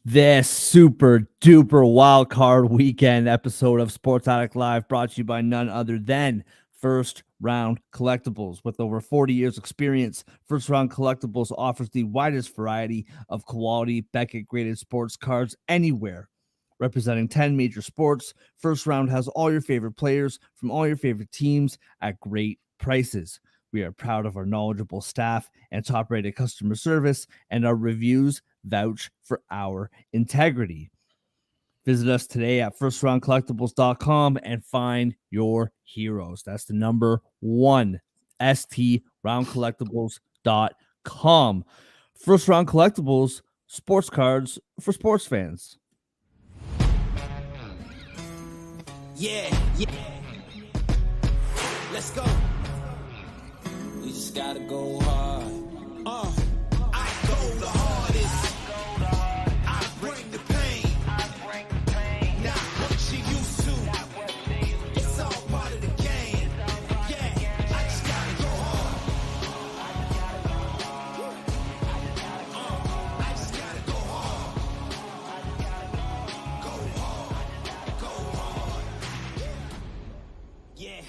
This super duper wild card weekend episode of Sports Addict Live brought to you by none other than First Round Collectibles. With over 40 years experience, First Round Collectibles offers the widest variety of quality Beckett graded sports cards anywhere. Representing 10 major sports, First Round has all your favorite players from all your favorite teams at great prices. We are proud of our knowledgeable staff and top rated customer service, and our reviews vouch for our integrity. Visit us today at firstroundcollectibles.com and find your heroes. That's the number one, STRoundcollectibles.com. First Round Collectibles, sports cards for sports fans. Yeah. Let's go. We just gotta go hard. I go the hardest. I bring the pain. Not what you used to. It's all part of the game. Yeah, I just gotta go hard. I just gotta go hard. Go hard. Yeah.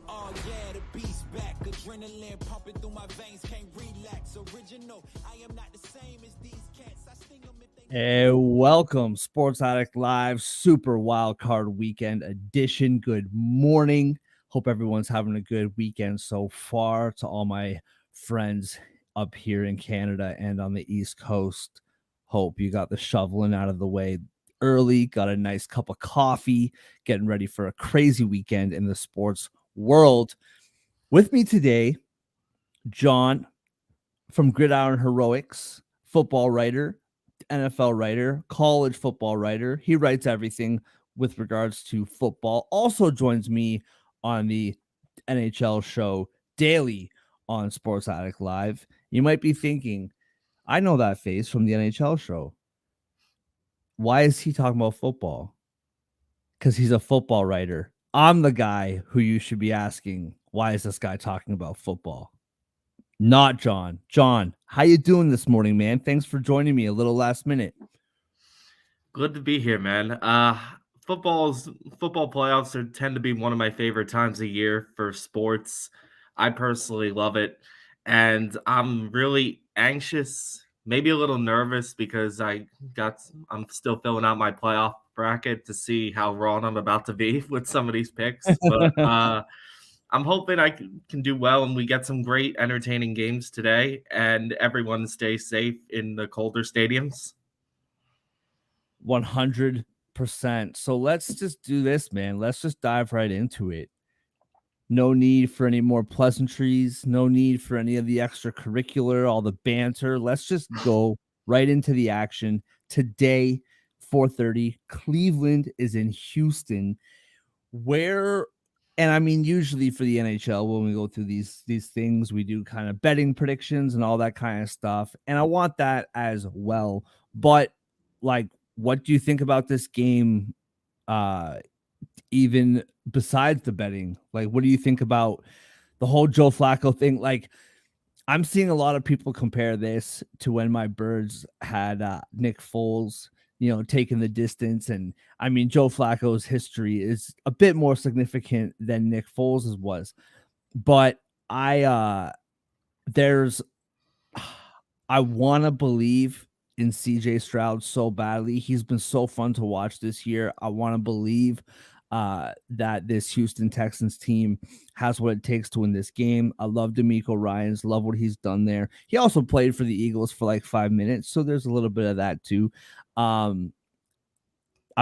Oh yeah, the beast back. Adrenaline pumping through my veins. Can't relax. Original. I am not the same as these cats. I sting them if they... Hey, welcome, Sports Addict Live Super Wild Card Weekend Edition. Good morning. Hope everyone's having a good weekend so far. To all my friends up here in Canada and on the East Coast, hope you got the shoveling out of the way early, got a nice cup of coffee, getting ready for a crazy weekend in the sports world. With me today, John from Gridiron Heroics, football writer, NFL writer, college football writer. He writes everything with regards to football. Also joins me on the NHL show daily on Sports Addict Live. You might be thinking, I know that face from the NHL show. Why is he talking about football? Because he's a football writer. I'm the guy who you should be asking, why is this guy talking about football? Not John. John, how you doing this morning, man? Thanks for joining me a little last minute. Good to be here, man. Football playoffs tend to be one of my favorite times of year for sports. I personally love it, and I'm really anxious, maybe a little nervous because I'm still filling out my playoff bracket to see how wrong I'm about to be with some of these picks. But I'm hoping I can do well and we get some great entertaining games today, and everyone stays safe in the colder stadiums. 100%. So let's just do this, man. Let's just dive right into it. No need for any more pleasantries. No need for any of the extracurricular, all the banter. Let's just go right into the action. Today, 4:30, Cleveland is in Houston, where, and I mean, usually for the NHL, when we go through these things, we do kind of betting predictions and all that kind of stuff. And I want that as well. But like, what do you think about this game? Even besides the betting, like, what do you think about the whole Joe Flacco thing? Like, I'm seeing a lot of people compare this to when my Birds had Nick Foles, taking the distance. And I mean, Joe Flacco's history is a bit more significant than Nick Foles's was. But I want to believe in CJ Stroud so badly. He's been so fun to watch this year. I want to believe that this Houston Texans team has what it takes to win this game. I love D'Amico Ryans, love what he's done there. He also played for the Eagles for like 5 minutes, so there's a little bit of that too. I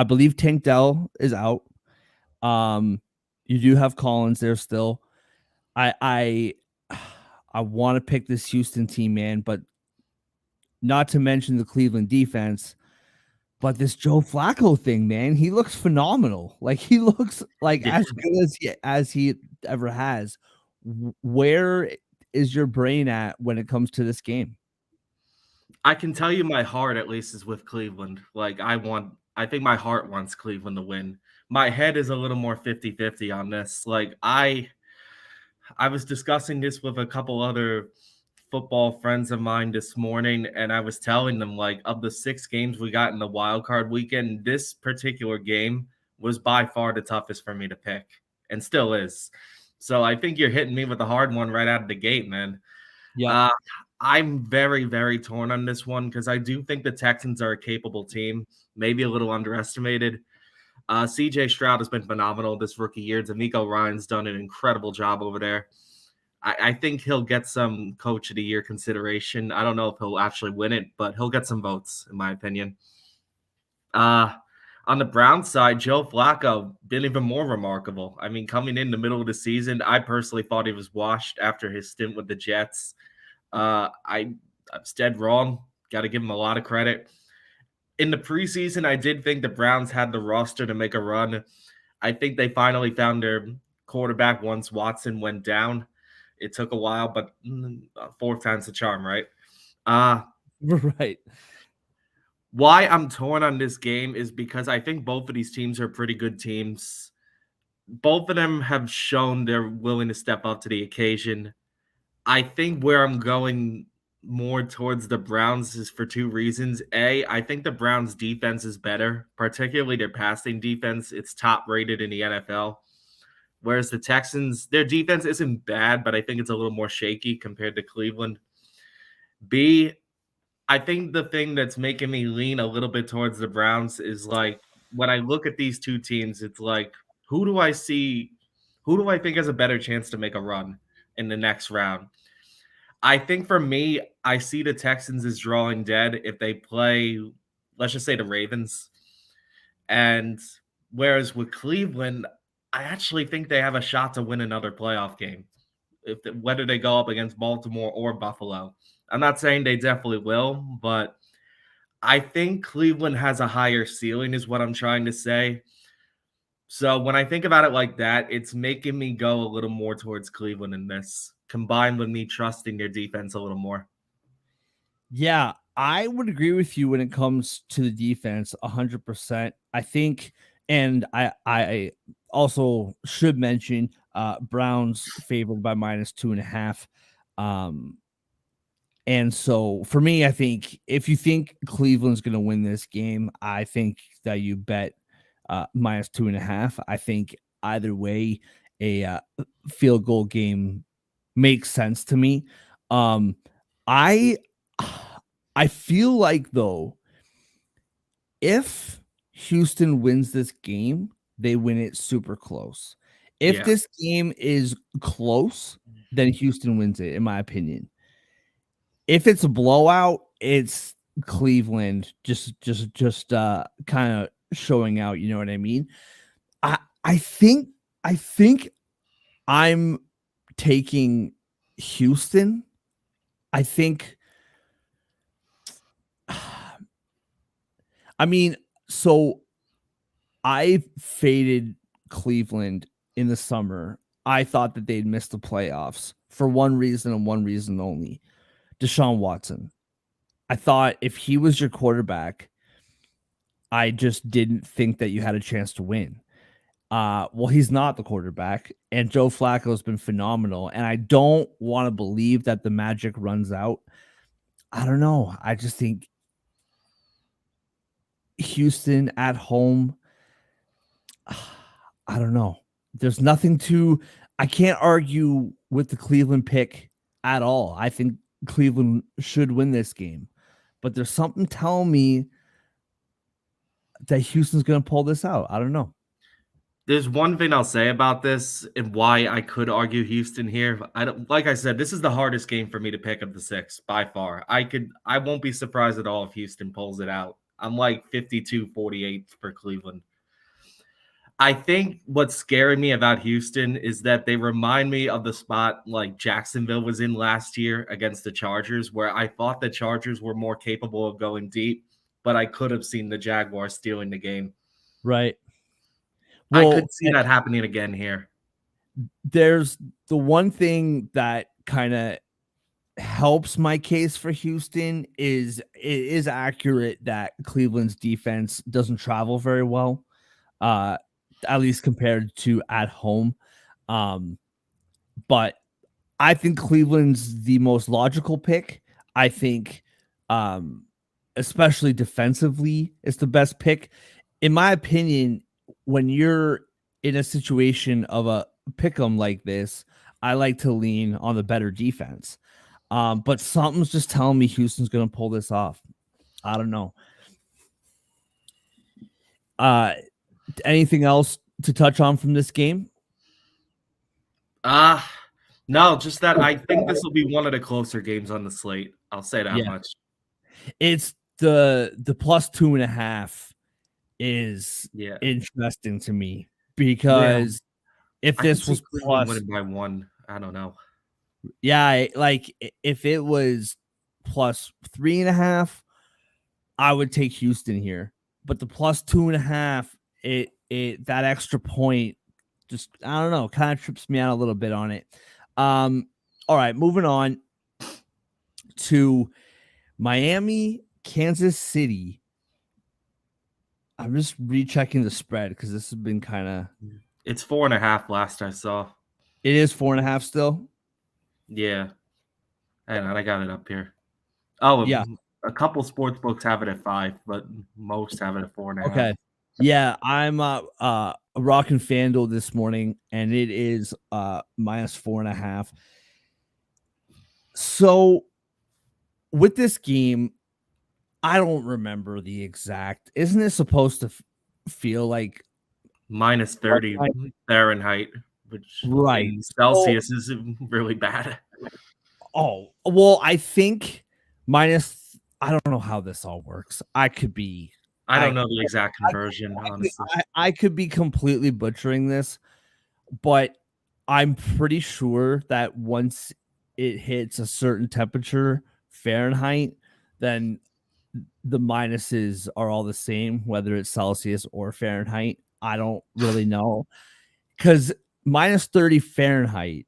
believe Tank Dell is out. You do have Collins there still. I want to pick this Houston team, man, but not to mention the Cleveland defense. But this Joe Flacco thing, man, he looks phenomenal. Like, he looks like as good as he ever has. Where is your brain at when it comes to this game? I can tell you my heart at least is with Cleveland. Like I think my heart wants Cleveland to win. My head is a little more 50-50 on this. Like I was discussing this with a couple other football friends of mine this morning, and I was telling them, like, of the 6 games we got in the wild card weekend, this particular game was by far the toughest for me to pick, and still is. So I think you're hitting me with a hard one right out of the gate, man. Yep. Uh, I'm very, very torn on this one because I do think the Texans are a capable team, maybe a little underestimated. CJ Stroud has been phenomenal this rookie year. D'Amico Ryan's done an incredible job over there. I think he'll get some coach of the year consideration. I don't know if he'll actually win it, but he'll get some votes, in my opinion. Uh, on the Browns side, Joe Flacco been even more remarkable. I mean, coming in the middle of the season, I personally thought he was washed after his stint with the Jets. I'm dead wrong. Got to give him a lot of credit. In the preseason, I did think the Browns had the roster to make a run. I think they finally found their quarterback once Watson went down. It took a while, but fourth time's the charm, right? Uh, Right. why I'm torn on this game is because I think both of these teams are pretty good teams. Both of them have shown they're willing to step up to the occasion. I think where I'm going more towards the Browns is for 2 reasons. A, I think the Browns defense is better, particularly their passing defense. It's top rated in the NFL. Whereas the Texans, their defense isn't bad, but I think it's a little more shaky compared to Cleveland. B, I think the thing that's making me lean a little bit towards the Browns is like when I look at these 2 teams, it's like, who do I see? Who do I think has a better chance to make a run in the next round? I think for me, I see the Texans as drawing dead if they play, let's just say the Ravens. And whereas with Cleveland, I actually think they have a shot to win another playoff game, whether they go up against Baltimore or Buffalo. I'm not saying they definitely will, but I think Cleveland has a higher ceiling, is what I'm trying to say. So when I think about it like that, it's making me go a little more towards Cleveland in this, combined with me trusting their defense a little more. Yeah, I would agree with you when it comes to the defense 100%. I think, and I also should mention Browns favored by -2.5. Um, and so for me, I think if you think Cleveland's going to win this game, I think that you bet -2.5. I think either way, a field goal game makes sense to me. I I feel like though, if Houston wins this game, they win it super close. If Yeah. this game is close, then Houston wins it, in my opinion. If it's a blowout, it's Cleveland just kind of showing out, you know what I mean? I I think I think I'm taking Houston. I think I mean, so I faded Cleveland in the summer. I thought that they'd miss the playoffs for one reason and one reason only. Deshaun Watson. I thought if he was your quarterback, I just didn't think that you had a chance to win. Well, he's not the quarterback, and Joe Flacco has been phenomenal. And I don't want to believe that the magic runs out. I don't know. I just think Houston at home. I don't know. There's nothing to. I can't argue with the Cleveland pick at all. I think Cleveland should win this game, but there's something telling me that Houston's going to pull this out. I don't know. There's one thing I'll say about this and why I could argue Houston here. I don't, like I said, this is the hardest game for me to pick of the 6 by far. I won't be surprised at all if Houston pulls it out. I'm like 52-48 for Cleveland. I think what's scaring me about Houston is that they remind me of the spot like Jacksonville was in last year against the Chargers, where I thought the Chargers were more capable of going deep, but I could have seen the Jaguars stealing the game. Right. I Well, could see that happening again here. there's the one thing that kind of helps my case for Houston is it is accurate that Cleveland's defense doesn't travel very well, uh, at least compared to at home. Um, but I think Cleveland's the most logical pick. I think, um, especially defensively, is the best pick. In my opinion, when you're in a situation of a pick 'em like this, I like to lean on the better defense. But something's just telling me Houston's going to pull this off. I don't know. Uh, Anything else to touch on from this game? Uh no, just that I think this will be one of the closer games on the slate. I'll say that Yeah, much. it's the plus 2.5 is Yeah. interesting to me Yeah. because if I can this see was Cleveland plus, winning by 1. I don't know. yeah, like if it was plus 3.5, I would take Houston here. But the plus 2.5, it that extra point just, I don't know, kind of trips me out a little bit on it. All right, moving on to Miami, Kansas City. I'm just rechecking the spread because this has been kind of. It's 4.5 last I saw. It is 4.5 still. Yeah. Hang on, I got it up here. Oh, Yeah. a couple sports books have it at 5, but most have it at 4.5. Okay. Yeah, I'm rocking FanDuel this morning, and it is minus 4.5. So with this game, I don't remember the exact. Isn't it supposed to feel like Minus 30 Fahrenheit, which right? in So, Celsius is really bad. oh well, I think minus. I don't know how this all works. I could be. I I don't know the exact I, conversion, I, could, honestly. I could be completely butchering this, but I'm pretty sure that once it hits a certain temperature Fahrenheit, then the minuses are all the same, whether it's Celsius or Fahrenheit. I don't really know because minus 30 Fahrenheit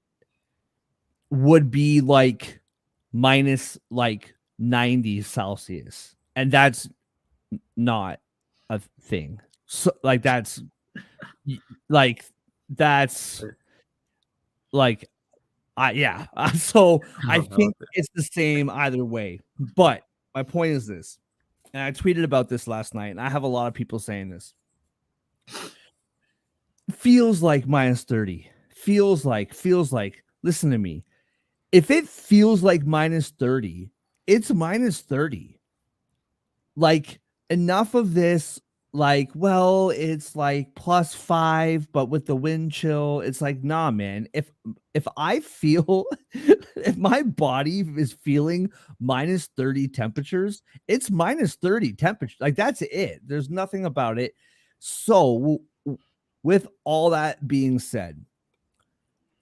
would be like minus like 90 Celsius, and that's not a thing. So like like that's like yeah. So I I don't know. think it's the same either way. But my point is this, and I tweeted about this last night, and I have a lot of people saying this. Feels like minus 30. Feels like. Listen to me. If it feels like minus 30, it's minus 30. Like enough of this, like, well, it's like +5, but with the wind chill, it's like, nah, man. If I feel if my body is feeling minus 30 temperatures, it's minus 30 temperature. Like that's it. There's nothing about it. So with all that being said,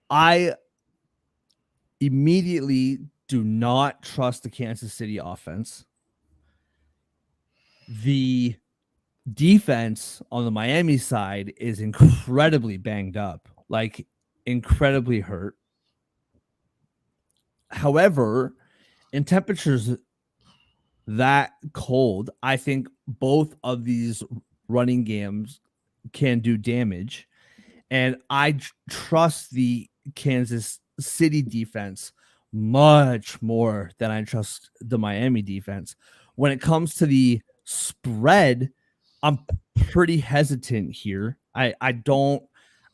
I immediately do not trust the Kansas City offense. The defense on the Miami side is incredibly banged up, like incredibly hurt. However, in temperatures that cold, I think both of these running games can do damage. And I trust the Kansas City defense much more than I trust the Miami defense. When it comes to the spread, I'm pretty hesitant here. I don't.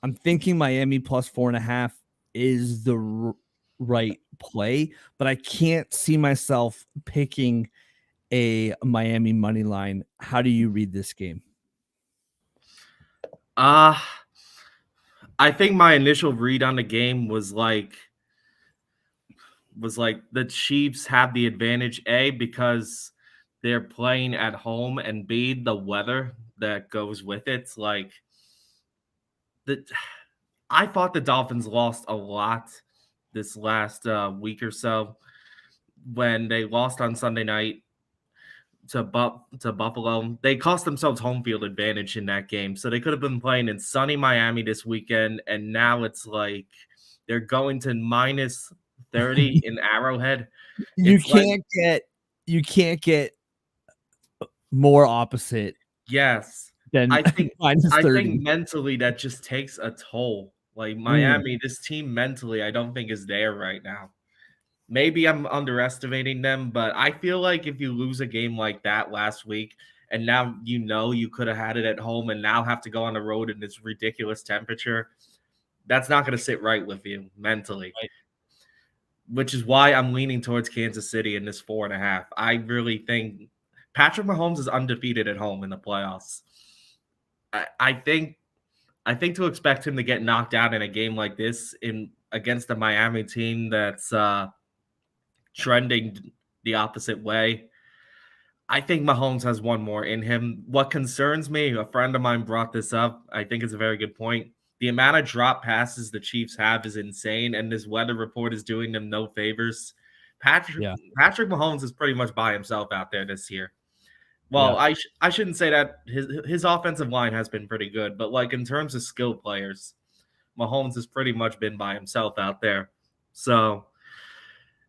I'm thinking Miami plus 4.5 is the right play, but I can't see myself picking a Miami money line. How do you read this game? Uh I think my initial read on the game was like the Chiefs have the advantage, A, because they're playing at home, and B, the weather that goes with it. Like the I thought the Dolphins lost a lot this last week or so when they lost on Sunday night to Buffalo. They cost themselves home field advantage in that game. So they could have been playing in sunny Miami this weekend, and now it's like they're going to minus 30 in Arrowhead. You It's like, can't get you can't get more opposite yes. than I think minus I 30. think mentally that just takes a toll. Like Mm, Miami, this team mentally, I don't think is there right now. Maybe I'm underestimating them, but I feel like if you lose a game like that last week and now you know you could have had it at home and now have to go on the road in this ridiculous temperature, that's not going to sit right with you mentally, right. which is why I'm leaning towards Kansas City in this 4.5. I really think Patrick Mahomes is undefeated at home in the playoffs. I think to expect him to get knocked out in a game like this in against the Miami team that's trending the opposite way. I think Mahomes has one more in him. What concerns me, a friend of mine brought this up. I think it's a very good point. The amount of drop passes the Chiefs have is insane, and this weather report is doing them no favors. Patrick Yeah. Patrick Mahomes is pretty much by himself out there this year. Well, Yeah. I shouldn't say that his offensive line has been pretty good, but like in terms of skill players, Mahomes has pretty much been by himself out there. So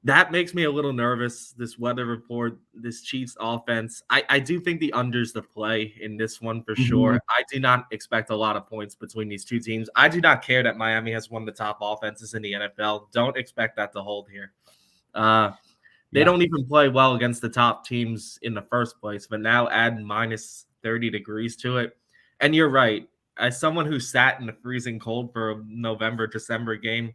that makes me a little nervous. This weather report, this Chiefs offense. I do think the under's the play in this one for Mhm. sure. I do not expect a lot of points between these two teams. I do not care that Miami has one of the top offenses in the NFL. Don't expect that to hold here. They Yeah. don't even play well against the top teams in the first place, but now add minus 30 degrees to it. And you're right. As someone who sat in the freezing cold for a November, December game,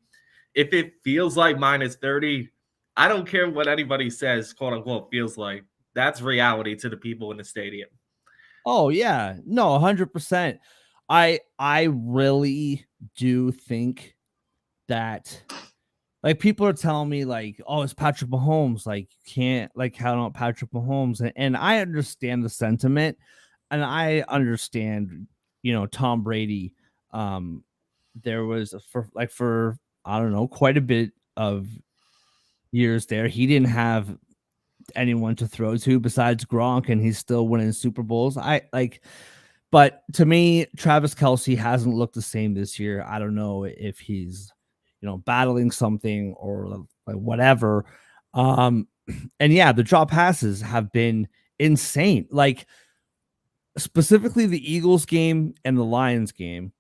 if it feels like minus 30, I don't care what anybody says, quote unquote, feels like. That's reality to the people in the stadium. Oh yeah. No, 100%. I really do think that like people are telling me like, oh, it's Patrick Mahomes. Like you can't like count out Patrick Mahomes. And I understand the sentiment and I understand, Tom Brady. Um, there was for I don't know, quite a bit of years there. He didn't have anyone to throw to besides Gronk, and he's still winning Super Bowls. But to me, Travis Kelsey hasn't looked the same this year. I don't know if he's, battling something or like whatever. Um, and yeah, the drop passes have been insane. Like specifically the Eagles game and the Lions game.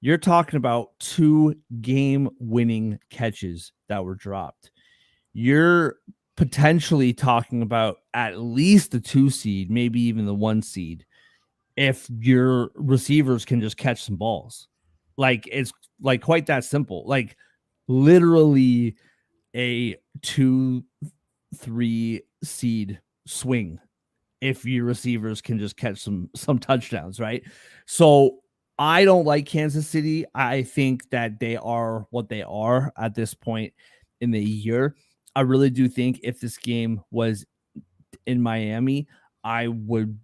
You're talking about 2 game-winning catches that were dropped. You're potentially talking about at least the 2 seed, maybe even the 1 seed, if your receivers can just catch some balls. Like it's like quite that simple. Like literally a 2-3 seed swing if your receivers can just catch some touchdowns, right? So I don't like Kansas City. I think that they are what they are at this point in the year. I really do think if this game was in Miami, I would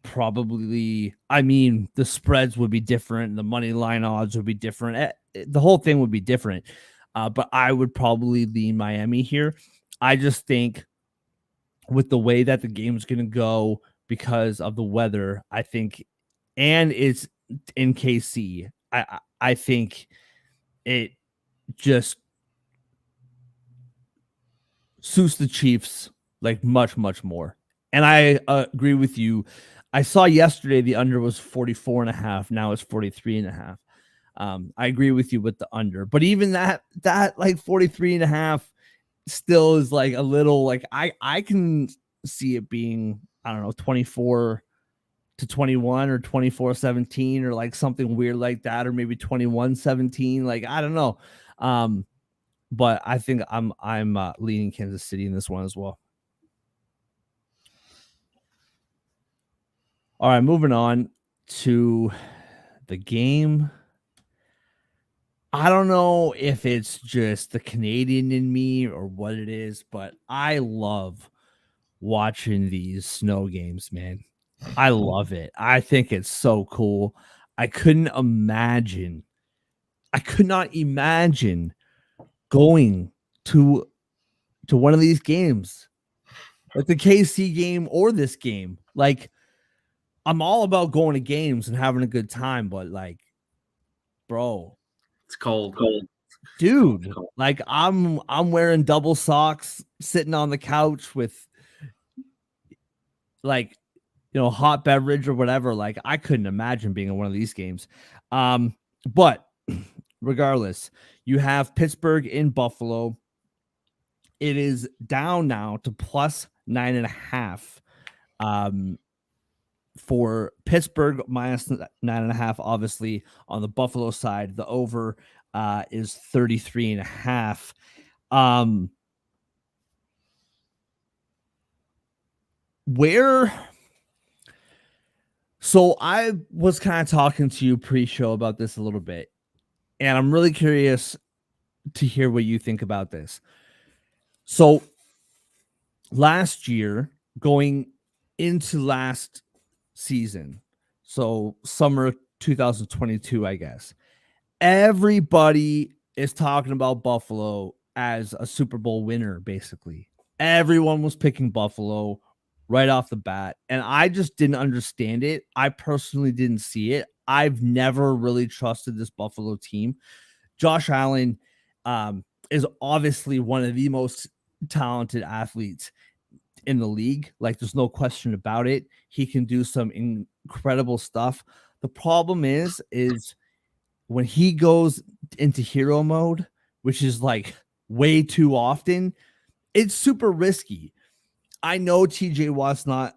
probably I mean, the spreads would be different, the money line odds would be different. The whole thing would be different. But I would probably lean Miami here. I just think with the way that the game's going to go because of the weather, I think, and it's in KC, I think it just suits the Chiefs like much, much more. And I agree with you. I saw yesterday the under was 44.5. Now it's 43.5. I agree with you with the under, but even that like 43.5 still is like a little like I can see it being, I don't know, 24-21 or 24-17 or like something weird like that, or maybe 21-17. Like I don't know. But I think I'm leaning Kansas City in this one as well. All right, moving on to the game. I don't know if it's just the Canadian in me or what it is, but I love watching these snow games, man. I love it. I think it's so cool. I couldn't imagine. I could not imagine going to one of these games, like the KC game or this game. Like I'm all about going to games and having a good time, but like, bro, It's cold. dude, like I'm wearing double socks, sitting on the couch with like, hot beverage or whatever. Like I couldn't imagine being in one of these games. But regardless, you have Pittsburgh in Buffalo. It is down now to plus 9.5. For Pittsburgh, minus 9.5. Obviously, on the Buffalo side, the over is 33.5. Where So I was kind of talking to you pre-show about this a little bit, and I'm really curious to hear what you think about this. So last year, going into last season, so summer 2022, I guess, everybody is talking about Buffalo as a Super Bowl winner, basically. Everyone was picking Buffalo right off the bat, and I just didn't understand it. I personally didn't see it. I've never really trusted this Buffalo team. Josh Allen is obviously one of the most talented athletes in the league. Like, there's no question about it. He can do some incredible stuff. The problem is when he goes into hero mode, which is like way too often, it's super risky. I know TJ Watt's not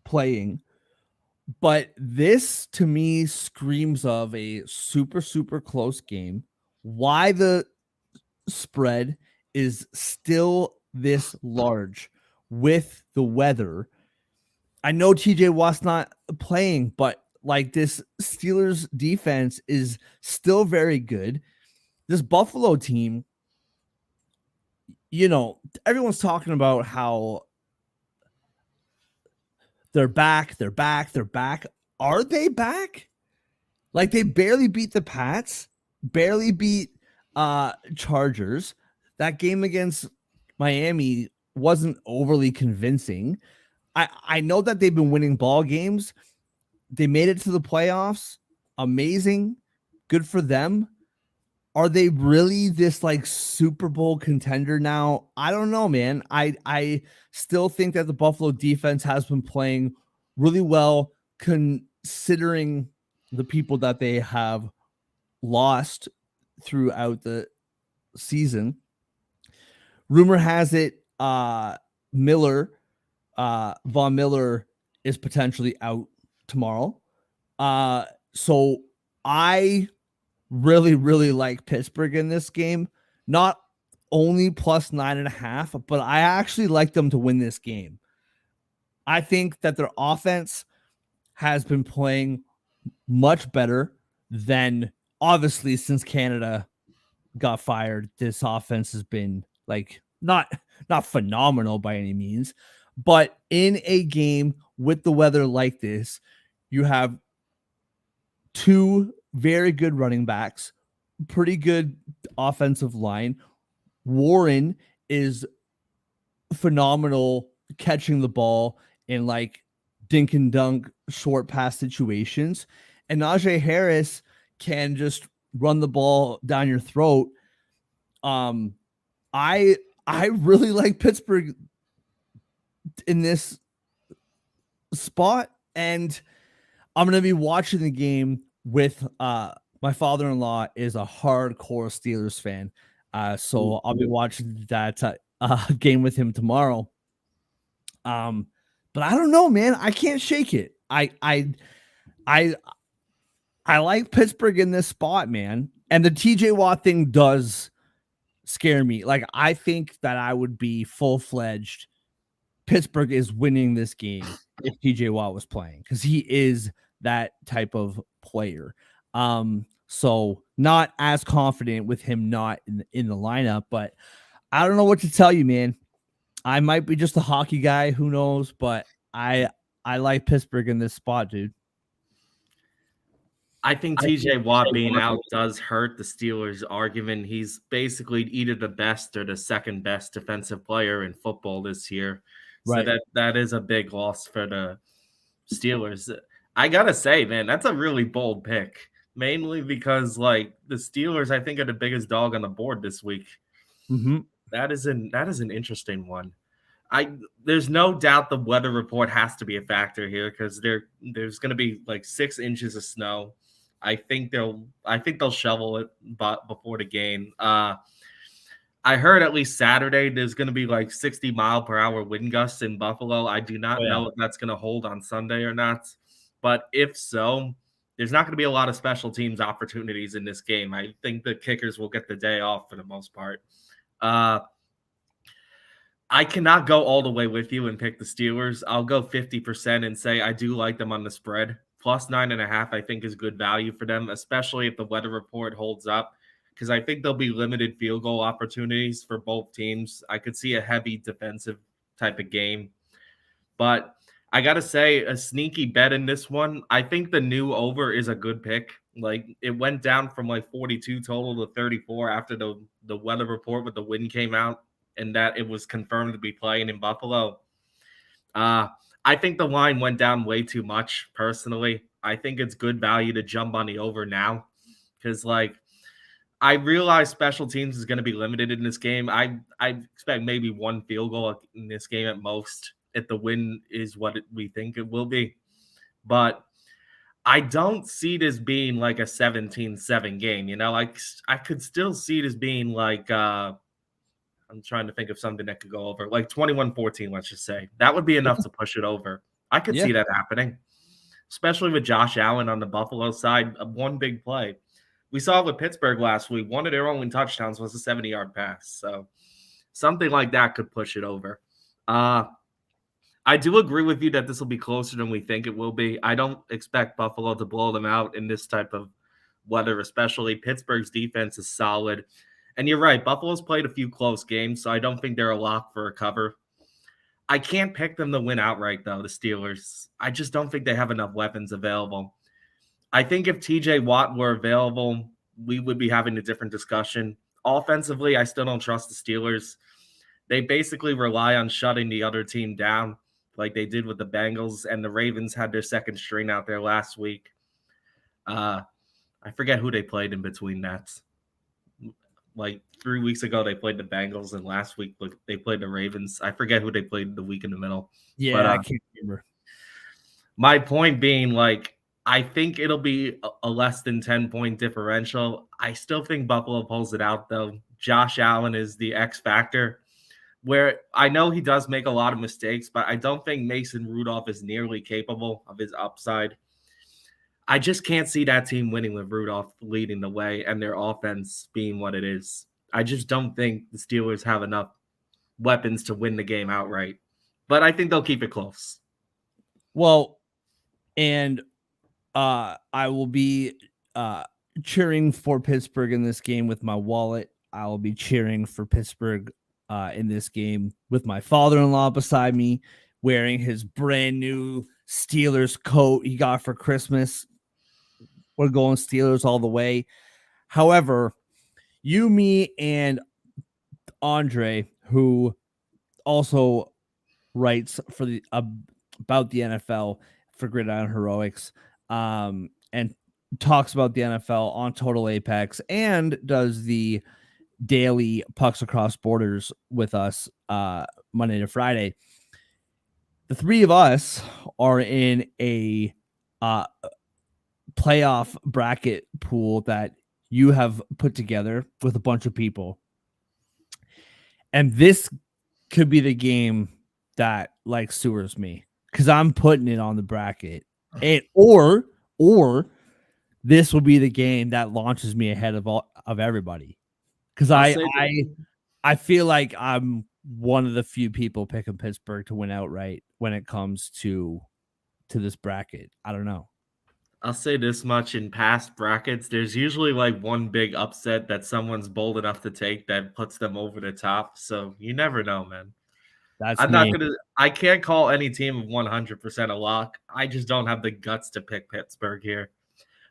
playing, but this to me screams of a super, super close game. Why the spread is still this large with the weather. I know TJ Watt's not playing, but like, this Steelers defense is still very good. This Buffalo team, everyone's talking about how they're back. Are they back? Like, they barely beat the Pats, barely beat Chargers. That game against Miami wasn't overly convincing. I know that they've been winning ball games. They made it to the playoffs. Amazing. Good for them. Are they really this like Super Bowl contender now? I don't know, man. I still think that the Buffalo defense has been playing really well, considering the people that they have lost throughout the season. Rumor has it Von Miller is potentially out tomorrow. So I really, really like Pittsburgh in this game. Not only plus 9.5, but I actually like them to win this game. I think that their offense has been playing much better than, obviously, since Canada got fired. This offense has been like not phenomenal by any means, but in a game with the weather like this, you have two very good running backs, pretty good offensive line. Warren is phenomenal catching the ball in like dink and dunk short pass situations, and Najee Harris can just run the ball down your throat. I really like Pittsburgh in this spot, and I'm gonna be watching the game with my father-in-law is a hardcore Steelers fan. So I'll be watching that game with him tomorrow. But I don't know, man. I can't shake it. I like Pittsburgh in this spot, man. And the TJ Watt thing does scare me. Like, I think that I would be full-fledged Pittsburgh is winning this game if TJ Watt was playing, because he is that type of player. So not as confident with him not in the lineup, but I don't know what to tell you, man. I might be just a hockey guy, who knows, but I like Pittsburgh in this spot, dude. I think TJ Watt being out does hurt the Steelers' argument. He's basically either the best or the second best defensive player in football this year. So Right. that is a big loss for the Steelers. I gotta say, man, that's a really bold pick. Mainly because like the Steelers, I think, are the biggest dog on the board this week. Mm-hmm. That is an interesting one. There's no doubt the weather report has to be a factor here because there's going to be like 6 inches of snow. I think they'll shovel it but before the game. I heard at least Saturday there's going to be like 60-mile-per-hour wind gusts in Buffalo. I do Oh not yeah. know if that's going to hold on Sunday or not, but if so, there's not going to be a lot of special teams opportunities in this game. I think the kickers will get the day off for the most part. Uh, I cannot go all the way with you and pick the Steelers. I'll go 50% and say I do like them on the spread. Plus 9.5, I think, is good value for them, especially if the weather report holds up, because I think there'll be limited field goal opportunities for both teams. I could see a heavy defensive type of game. But I got to say, a sneaky bet in this one. I think the new over is a good pick. Like, it went down from like 42 total to 34 after the weather report with the wind came out and that it was confirmed to be playing in Buffalo. Uh, I think the line went down way too much, personally. I think it's good value to jump on the over now because, like, I realize special teams is going to be limited in this game. I expect maybe one field goal in this game at most if the win is what we think it will be. But I don't see this being like a 17-7 game. Like I could still see this being like I'm trying to think of something that could go over like 21-14, let's just say. That would be enough to push it over. I could Yeah. see that happening, especially with Josh Allen on the Buffalo side. One big play. We saw it with Pittsburgh last week. One of their only touchdowns was a 70-yard pass. So something like that could push it over. I do agree with you that this will be closer than we think it will be. I don't expect Buffalo to blow them out in this type of weather, especially. Pittsburgh's defense is solid. And you're right, Buffalo's played a few close games, so I don't think they're a lock for a cover. I can't pick them to win outright, though, the Steelers. I just don't think they have enough weapons available. I think if TJ Watt were available, we would be having a different discussion. Offensively, I still don't trust the Steelers. They basically rely on shutting the other team down like they did with the Bengals, and the Ravens had their second string out there last week. I forget who they played in between that. Like 3 weeks ago, they played the Bengals, and last week they played the Ravens. I forget who they played the week in the middle. Yeah, But I can't remember. my point being, like, I think it'll be a less than 10-point differential. I still think Buffalo pulls it out, though. Josh Allen is the X factor, where I know he does make a lot of mistakes, but I don't think Mason Rudolph is nearly capable of his upside. I just can't see that team winning with Rudolph leading the way and their offense being what it is. I just don't think the Steelers have enough weapons to win the game outright. But I think they'll keep it close. Well, and I will be cheering for Pittsburgh in this game with my wallet. I will be cheering for Pittsburgh in this game with my father-in-law beside me, wearing his brand new Steelers coat he got for Christmas. We're going Steelers all the way. However, you, me, and Andre, who also writes for the about the NFL for Gridiron Heroics, and talks about the NFL on Total Apex and does the daily Pucks Across Borders with us Monday to Friday. The three of us are in a playoff bracket pool that you have put together with a bunch of people. And this could be the game that like sewers me because I'm putting it on the bracket. And or this will be the game that launches me ahead of everybody. Because I feel like I'm one of the few people picking Pittsburgh to win outright when it comes to this bracket. I don't know. I'll say this much: in past brackets, there's usually like one big upset that someone's bold enough to take that puts them over the top. So you never know, man. That's me. I can't call any team of 100% a lock. I just don't have the guts to pick Pittsburgh here.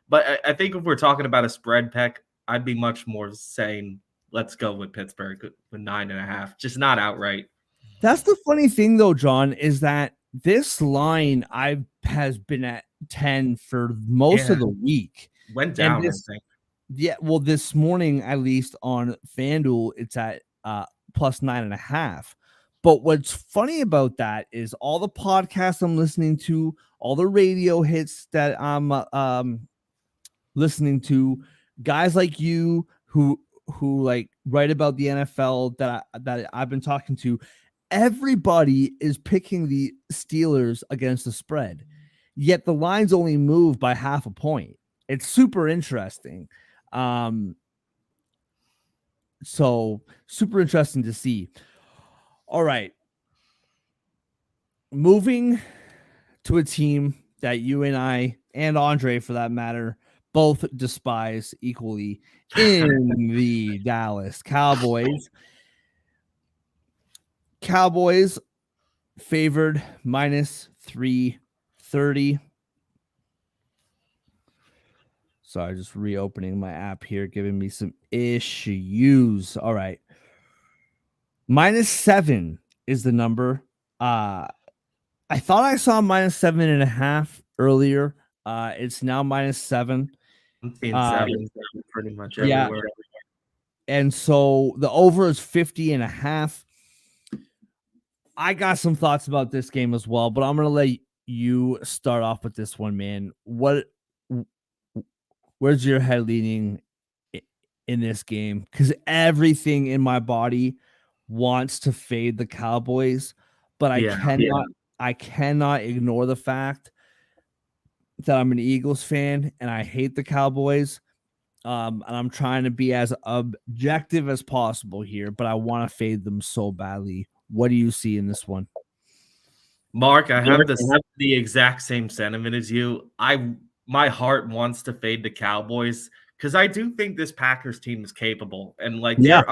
But I think if we're talking about a spread pick, I'd be much more saying let's go with Pittsburgh with 9.5, just not outright. That's the funny thing, though, John, is that this line has been at 10 for most of the week. Went down, I think. Yeah, well, this morning, at least on FanDuel, it's at plus 9.5. But what's funny about that is all the podcasts I'm listening to, all the radio hits that I'm listening to guys like you who like write about the NFL that I've been talking to. Everybody is picking the Steelers against the spread, yet the lines only move by half a point. It's super interesting. Um, so super interesting to see. All right, moving to a team that you and I and Andre, for that matter, both despise equally in the Dallas Cowboys. Cowboys favored minus 330. Sorry, just reopening my app here, giving me some issues. All right. -7 is the number. I thought I saw -7.5 earlier. It's now -7. I'm seeing Uh, seven pretty much yeah. everywhere. And so the over is 50.5. I got some thoughts about this game as well, but I'm gonna let you start off with this one, man. Where's your head leaning in this game? Because everything in my body wants to fade the Cowboys, but Yeah. I cannot ignore the fact that I'm an Eagles fan and I hate the Cowboys. And I'm trying to be as objective as possible here, but I want to fade them so badly. What do you see in this one? Mark, I have the exact same sentiment as you. My heart wants to fade the Cowboys because I do think this Packers team is capable and like Yeah,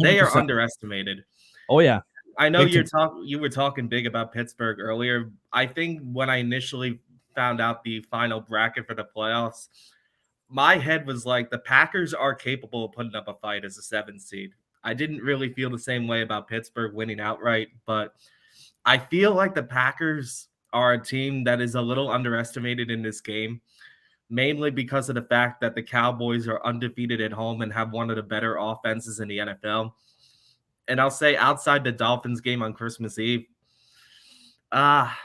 they are 100%. underestimated. Oh yeah, I know big time. you were talking big about Pittsburgh earlier. I think when I initially found out the final bracket for the playoffs, my head was like the Packers are capable of putting up a fight as a 7 seed. I didn't really feel the same way about Pittsburgh winning outright, but I feel like the Packers are a team that is a little underestimated in this game, mainly because of the fact that the Cowboys are undefeated at home and have one of the better offenses in the NFL. And I'll say outside the Dolphins game on Christmas Eve, ah,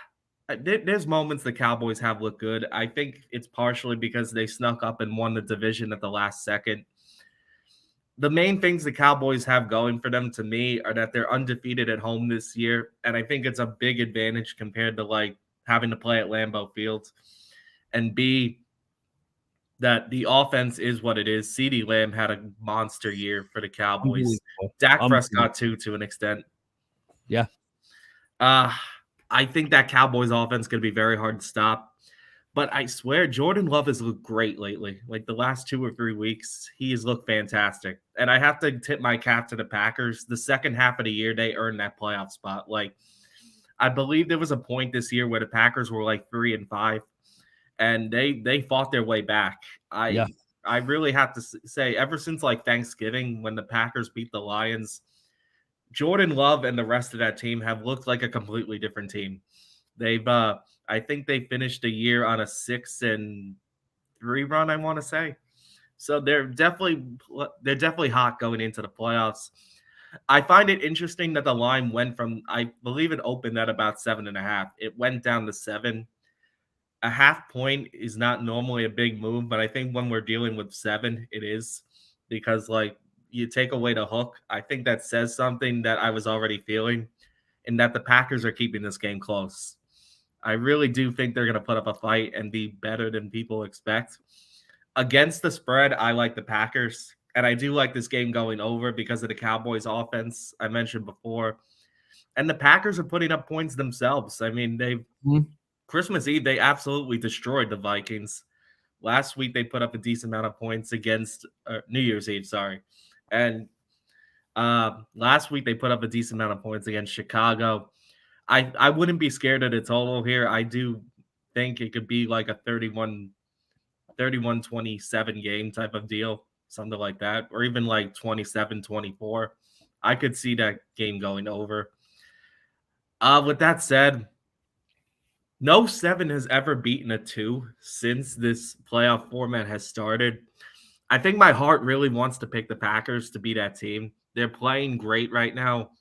there's moments the Cowboys have looked good. I think it's partially because they snuck up and won the division at the last second. The main things the Cowboys have going for them to me are that they're undefeated at home this year. And I think it's a big advantage compared to like having to play at Lambeau Field. And B, that the offense is what it is. CeeDee Lamb had a monster year for the Cowboys. Unbelievable. Dak Unbelievable. Prescott too, to an extent. Yeah. Uh, I think that Cowboys offense is going to be very hard to stop. But I swear, Jordan Love has looked great lately. Like the last 2 or 3 weeks, he has looked fantastic. And I have to tip my cap to the Packers. The second half of the year, they earned that playoff spot. Like, I believe there was a point this year where the Packers were like 3-5, and they fought their way back. Yeah. I really have to say, ever since like Thanksgiving when the Packers beat the Lions, Jordan Love and the rest of that team have looked like a completely different team. They've I think they finished the year on a 6-3 run, I want to say. So they're definitely hot going into the playoffs. I find it interesting that the line went from, I believe it opened at about 7.5. It went down to 7. A half point is not normally a big move, but I think when we're dealing with 7, it is, because like you take away the hook. I think that says something that I was already feeling, and that the Packers are keeping this game close. I really do think they're going to put up a fight and be better than people expect. Against the spread, I like the Packers, and I do like this game going over because of the Cowboys offense I mentioned before. And the Packers are putting up points themselves. I mean, Mhm. Christmas Eve, they absolutely destroyed the Vikings. Last week, they put up a decent amount of points against New Year's Eve, sorry. And last week, they put up a decent amount of points against Chicago. I wouldn't be scared of the total here. I do think it could be like a 31-27 game type of deal, something like that, or even like 27-24. I could see that game going over. With that said, no 7 has ever beaten a 2 since this playoff format has started. I think my heart really wants to pick the Packers to be that team. They're playing great right now.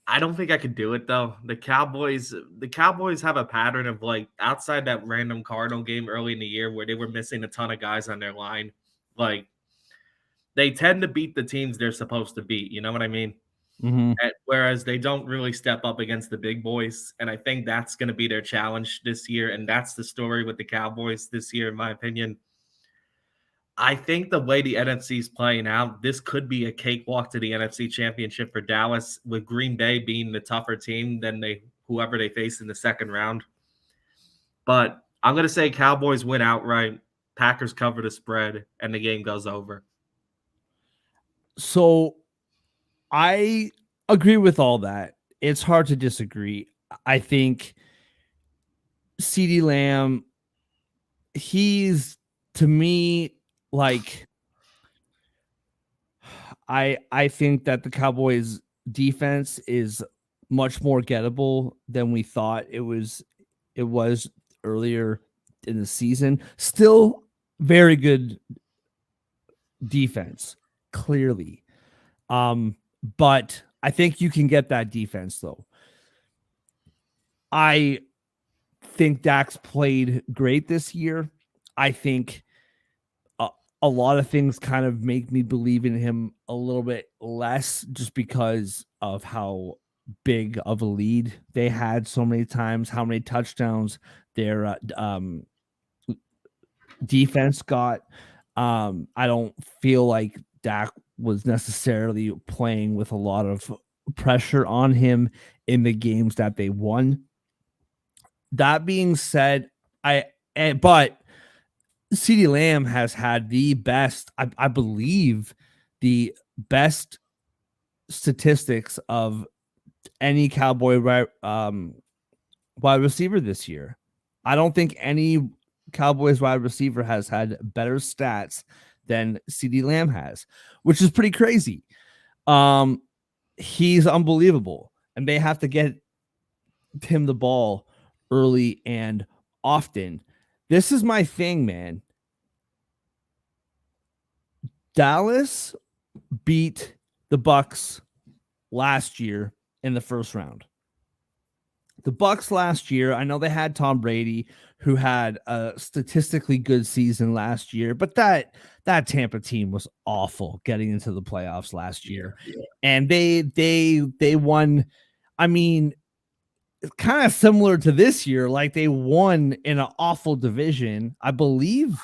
I don't think I could do it though. The Cowboys have a pattern of like outside that random Cardinal game early in the year where they were missing a ton of guys on their line. Like they tend to beat the teams they're supposed to beat. You know what I mean? Mhm. Whereas they don't really step up against the big boys, and I think that's going to be their challenge this year. And that's the story with the Cowboys this year, in my opinion. I think the way the NFC is playing out, this could be a cakewalk to the NFC Championship for Dallas, with Green Bay being the tougher team than whoever they face in the second round. But I'm going to say Cowboys win outright, Packers cover the spread, and the game goes over. So I agree with all that. It's hard to disagree. I think CeeDee Lamb, he's to me like I think that the Cowboys defense is much more gettable than we thought it was earlier in the season. Still very good defense, clearly. But I think you can get that defense though. I think Dax played great this year. I think a lot of things kind of make me believe in him a little bit less just because of how big of a lead they had so many times, how many touchdowns their defense got. I don't feel like Dak was necessarily playing with a lot of pressure on him in the games that they won. That being said, but CeeDee Lamb has had the best, I believe, the best statistics of any Cowboy wide receiver this year. I don't think any Cowboys wide receiver has had better stats than CeeDee Lamb has, which is pretty crazy. He's unbelievable, and they have to get him the ball early and often. This is my thing, man. Dallas beat the Bucks last year in the first round. The Bucks last year, I know they had Tom Brady, who had a statistically good season last year, but that Tampa team was awful getting into the playoffs last year. Yeah. And they won. I mean, kind of similar to this year, like they won in an awful division. I believe,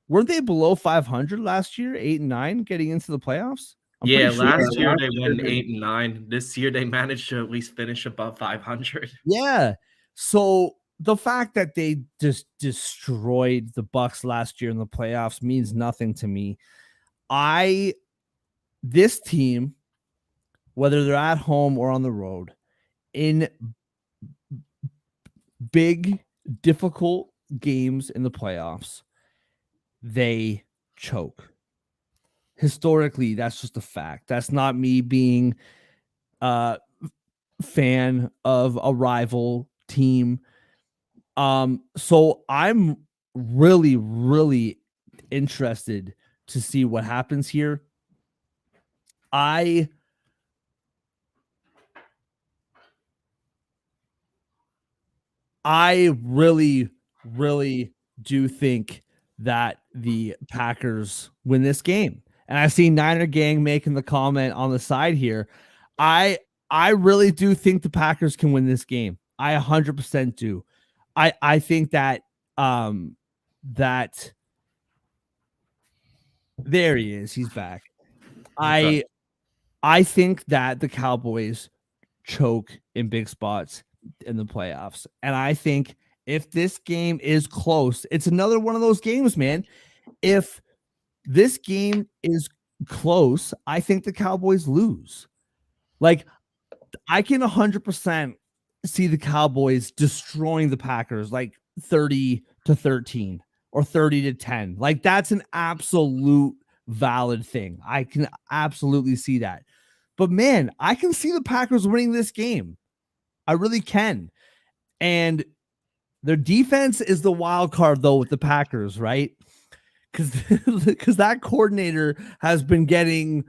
weren't they below 500 last year, 8-9 getting into the playoffs? I'm Yeah, pretty sure. last year they went 8-9. This year they managed to at least finish above 500. Yeah. So the fact that they just destroyed the Bucks last year in the playoffs means nothing to me. This team, whether they're at home or on the road, in big, difficult games in the playoffs, they choke. Historically, that's just a fact. That's not me being a fan of a rival team. So I'm really, really interested to see what happens here. I really, really do think that the Packers win this game. And I see Niner Gang making the comment on the side here. I really do think the Packers can win this game. I 100% do. I think that that there he is. He's back. I think that the Cowboys choke in big spots in the playoffs. And I think if this game is close, it's another one of those games, man. If this game is close, I think the Cowboys lose. Like, I can 100% see the Cowboys destroying the Packers like 30-13 or 30-10. Like, that's an absolute valid thing. I can absolutely see that. But man, I can see the Packers winning this game. I really can. And their defense is the wild card though with the Packers, right? Because that coordinator has been getting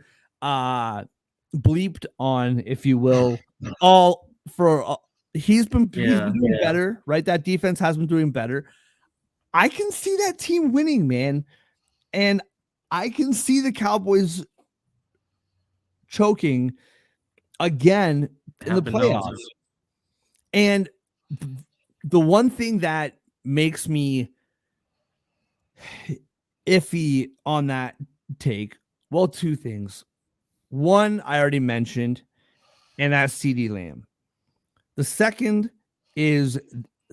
bleeped on, if you will, all for he's been doing better, right? That defense has been doing better. I can see that team winning, man. And I can see the Cowboys choking again in the Have been known to. playoffs. And the one thing that makes me iffy on that take, well, two things. One, I already mentioned, and that's CD Lamb. The second is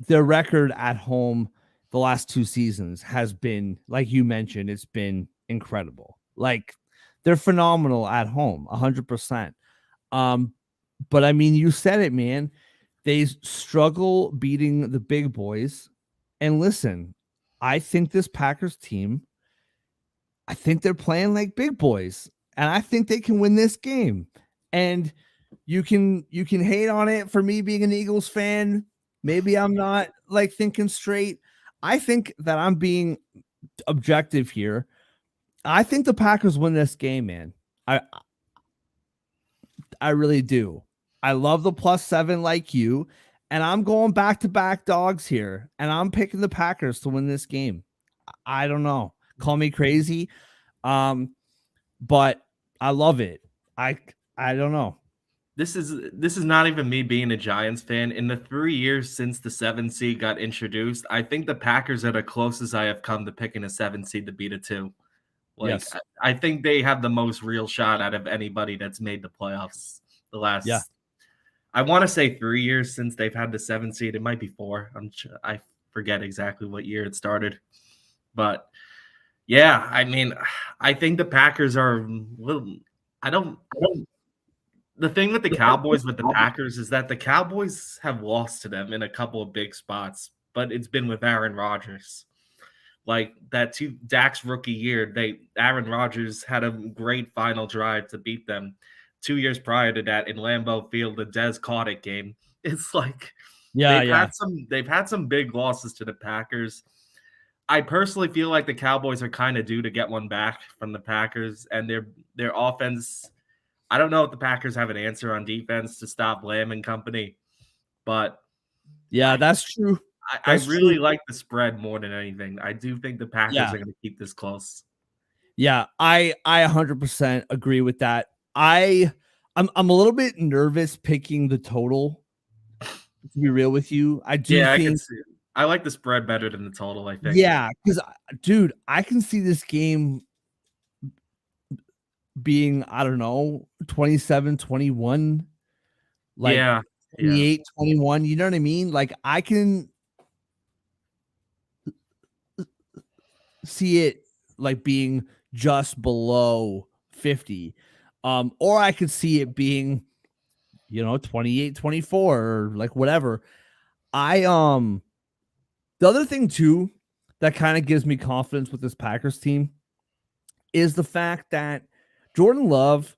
their record at home the last two seasons has been, like you mentioned, it's been incredible. Like they're phenomenal at home, 100%. Um, but I mean, you said it, man. They struggle beating the big boys. And listen, I think this Packers team, I think they're playing like big boys, and I think they can win this game. And you can hate on it for me being an Eagles fan. Maybe I'm not like thinking straight. I think that I'm being objective here. I think the Packers win this game, man. I really do. I love the +7 like you, and I'm going back to back dogs here, and I'm picking the Packers to win this game. I don't know. Call me crazy. Um, but I love it. I I don't know. This is not even me being a Giants fan. In the 3 years since the 7 seed got introduced, I think the Packers are the closest I have come to picking a 7 seed to beat a 2. Like Yes. I think they have the most real shot out of anybody that's made the playoffs the Yeah. last. I want to say 3 years since they've had the 7 seed. It might be 4. I forget exactly what year it started, but yeah, I mean, I think the Packers are. I don't. The thing with the Cowboys with the Packers is that the Cowboys have lost to them in a couple of big spots, but it's been with Aaron Rodgers. Like that Dak's rookie year, Aaron Rodgers had a great final drive to beat them. 2 years prior to that, in Lambeau Field, the Des caught it game. It's like Yeah, yeah. they've had some big losses to the Packers. I personally feel like the Cowboys are kind of due to get one back from the Packers, and their offense. I don't know if the Packers have an answer on defense to stop Lamb and company, but Yeah, I that's true. I That's true. really like the spread more than anything. I do think the Packers Yeah. are going to keep this close. Yeah, I 100% agree with that. I'm a little bit nervous picking the total, to be real with you. I do Yeah, I can think see it. I like the spread better than the total, I think. yeah, cuz dude, I can see this game being, I don't know, 27-21, like Yeah, yeah. 28-21, you know what I mean? Like I can see it like being just below 50. Or I could see it being 28-24 or like whatever. I the other thing too that kind of gives me confidence with this Packers team is the fact that Jordan Love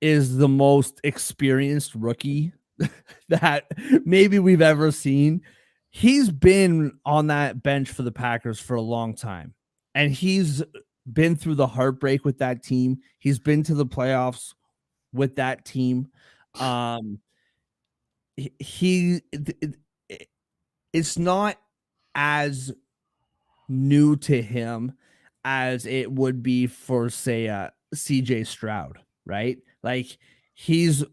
is the most experienced rookie that maybe we've ever seen. He's been on that bench for the Packers for a long time, and he's been through the heartbreak with that team. He's been to the playoffs with that team. Um, he it's not as new to him as it would be for say CJ Stroud, right? Like he's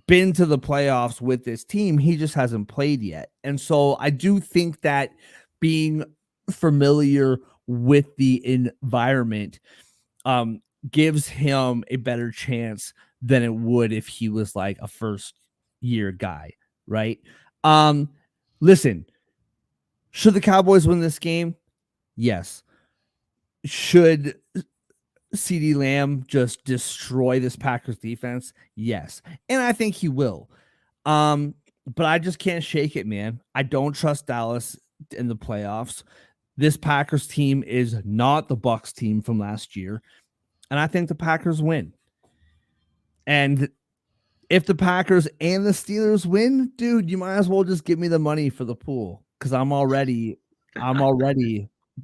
been to the playoffs with this team, he just hasn't played yet. And so I do think that being familiar with the environment gives him a better chance than it would if he was like a first year guy, right? Um listen, should the Cowboys win this game? Yes. Should CD Lamb just destroy this Packers defense? Yes. And I think he will. But I just can't shake it, man. I don't trust Dallas in the playoffs. This Packers team is not the Bucks team from last year, and I think the Packers win. And if the Packers and the Steelers win, dude, you might as well just give me the money for the pool because I'm already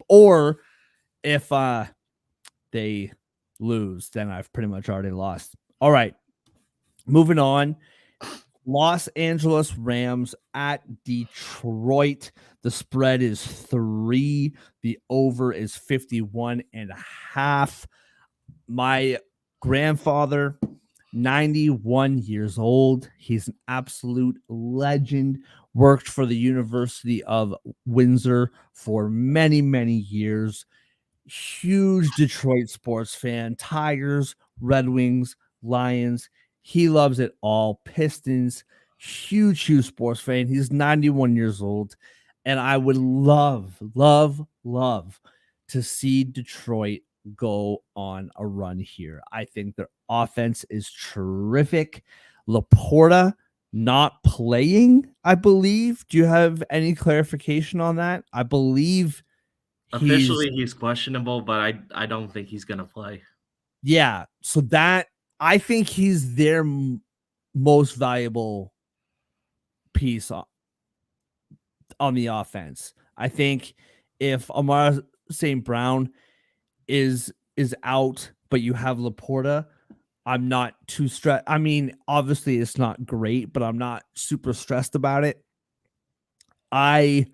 or if they lose, then I've pretty much already lost. All right. Moving on, Los Angeles Rams at Detroit. The spread is 3. The over is 51.5. My grandfather, 91 years old. He's an absolute legend. Worked for the University of Windsor for many, many years. Huge Detroit sports fan. Tigers, Red Wings, Lions. He loves it all. Pistons. Huge sports fan. He's 91 years old. And I would love to see Detroit go on a run here. I think their offense is terrific. Laporta not playing, I believe. Do you have any clarification on that? I believe he's Officially, he's questionable, but I don't think he's gonna play. yeah. So that I think he's their most valuable piece on the offense. I think if Amara St. Brown is out, but you have Laporta, I'm not too stressed. I mean, obviously it's not great, but I'm not super stressed about it. I